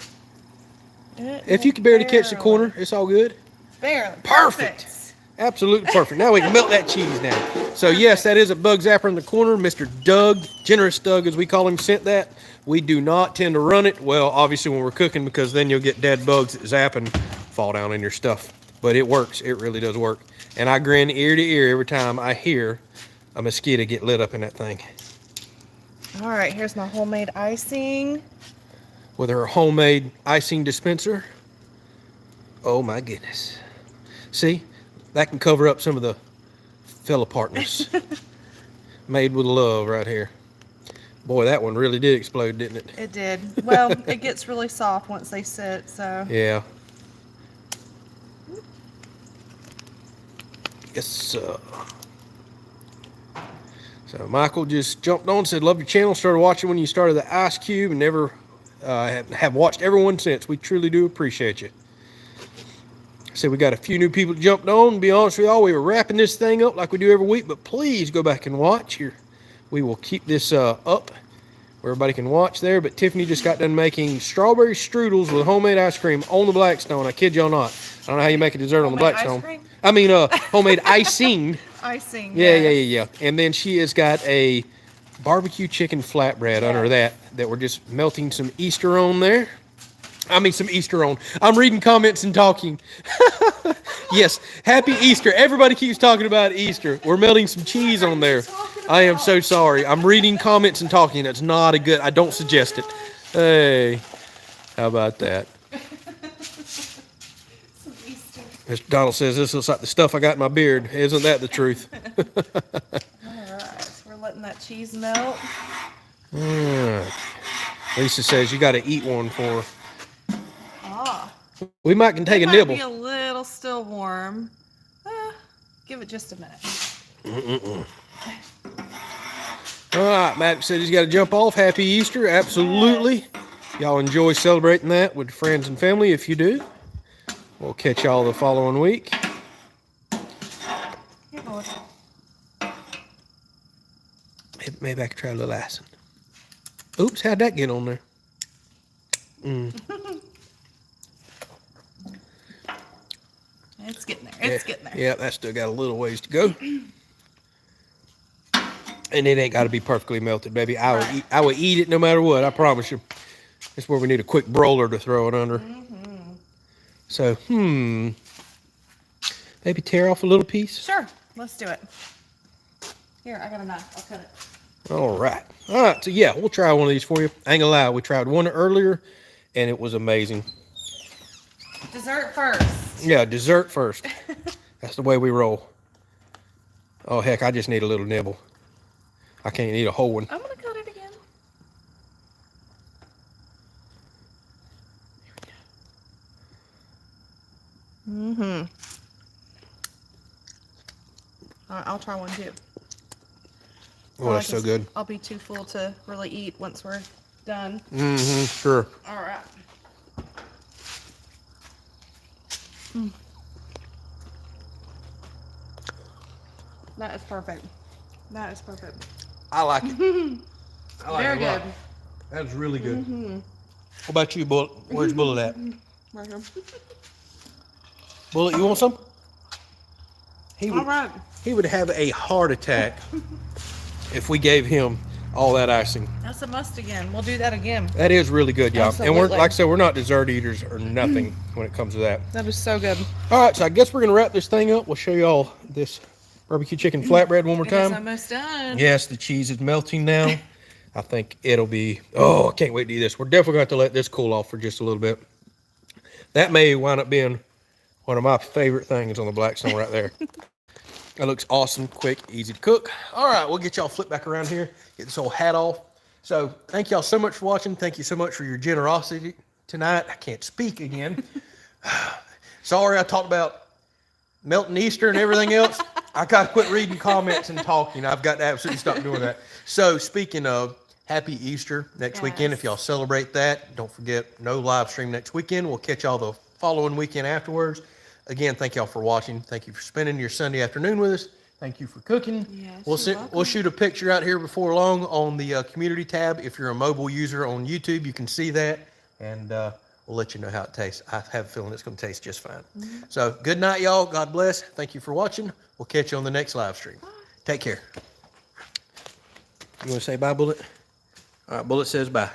It If will you can barely catch the barely- corner, it's all good. Barely. Perfect. Absolutely perfect. Now we can melt that cheese down. So yes, that is a bug zapper in the corner. Mr. Doug, generous Doug as we call him, sent that. We do not tend to run it. Well, obviously when we're cooking, because then you'll get dead bugs that zap and fall down in your stuff. But it works. It really does work. And I grin ear to ear every time I hear a mosquito get lit up in that thing. All right, here's my homemade icing. With her homemade icing dispenser. Oh my goodness. See? That can cover up some of the fell apartness. Made with love right here. Boy, that one really did explode, didn't it? It did. Well, it gets really soft once they sit, so. Yeah. Yes, sir. So Michael just jumped on, said, love your channel, started watching when you started the Ice Cube, and never have watched everyone since. We truly do appreciate you. Said we got a few new people jumped on. To be honest with y'all, we were wrapping this thing up like we do every week, but please go back and watch here. We will keep this up where everybody can watch there. But Tiffany just got done making strawberry strudels with homemade ice cream on the Blackstone. I kid y'all not. I don't know how you make a dessert on the Blackstone. I mean, homemade icing. Icing. Yeah. And then she has got a barbecue chicken flatbread under that we're just melting some Easter on there. I mean, some Easter on. I'm reading comments and talking. Yes, happy Easter. Everybody keeps talking about Easter. We're melting some cheese on there. I am so sorry. I'm reading comments and talking. That's not a good, I don't suggest it. Hey, how about that? Mr. Donald says, this looks like the stuff I got in my beard. Isn't that the truth? All right, we're letting that cheese melt. Lisa says, you got to eat one for her. Ah. We might can take a might nibble. Be a little still warm. Give it just a minute. All right, Matt said he's got to jump off. Happy Easter. Absolutely. Y'all enjoy celebrating that with friends and family if you do. We'll catch y'all the following week. Maybe I could try a little icing. Oops, how'd that get on there? It's getting there. It's getting there. Yeah, that's still got a little ways to go. And it ain't got to be perfectly melted, baby. I will eat it no matter what. I promise you. That's where we need a quick broiler to throw it under. So, maybe tear off a little piece. Sure, let's do it. Here, I got a knife. I'll cut it. All right. So yeah, we'll try one of these for you. I ain't gonna lie, we tried one earlier, and it was amazing. Dessert first. Yeah, dessert first. That's the way we roll. Oh heck, I just need a little nibble. I can't eat a whole one. I'm gonna cut it again. All right, I'll try one too. Oh, that's so good. I'll be too full to really eat once we're done. Sure. All right. That is perfect. That is perfect. I like it. I like Very it a lot. good. That's really good. What about you, Bullet? Where's Bullet at? Right here. Bullet, you want some? All right. He would have a heart attack if we gave him all that icing. That's a must again. We'll do that again. That is really good, y'all. And we're, Absolutely. like I said, we're not dessert eaters or nothing when it comes to that. That is so good. All right, so I guess we're going to wrap this thing up. We'll show you all this barbecue chicken flatbread one more It is time. almost done. Yes, the cheese is melting now. I think it'll be, oh, I can't wait to eat this. We're definitely going to have to let this cool off for just a little bit. That may wind up being one of my favorite things on the Blackstone right there. That looks awesome, quick, easy to cook. All right, we'll get y'all flipped back around here, get this whole hat off. So thank y'all so much for watching. Thank you so much for your generosity tonight. I can't speak again. Sorry I talked about melting Easter and everything else. I got to quit reading comments and talking. I've got to absolutely stop doing that. So speaking of, happy Easter next weekend. If y'all celebrate that, don't forget, no live stream next weekend. We'll catch y'all the following weekend afterwards. Again, thank y'all for watching. Thank you for spending your Sunday afternoon with us. Thank you for cooking. Yes, We'll shoot a picture out here before long on the community tab. If you're a mobile user on YouTube, you can see that, and we'll let you know how it tastes. I have a feeling it's going to taste just fine. So good night, y'all. God bless. Thank you for watching. We'll catch you on the next live stream. Take care. You want to say bye, Bullet? All right, Bullet says bye.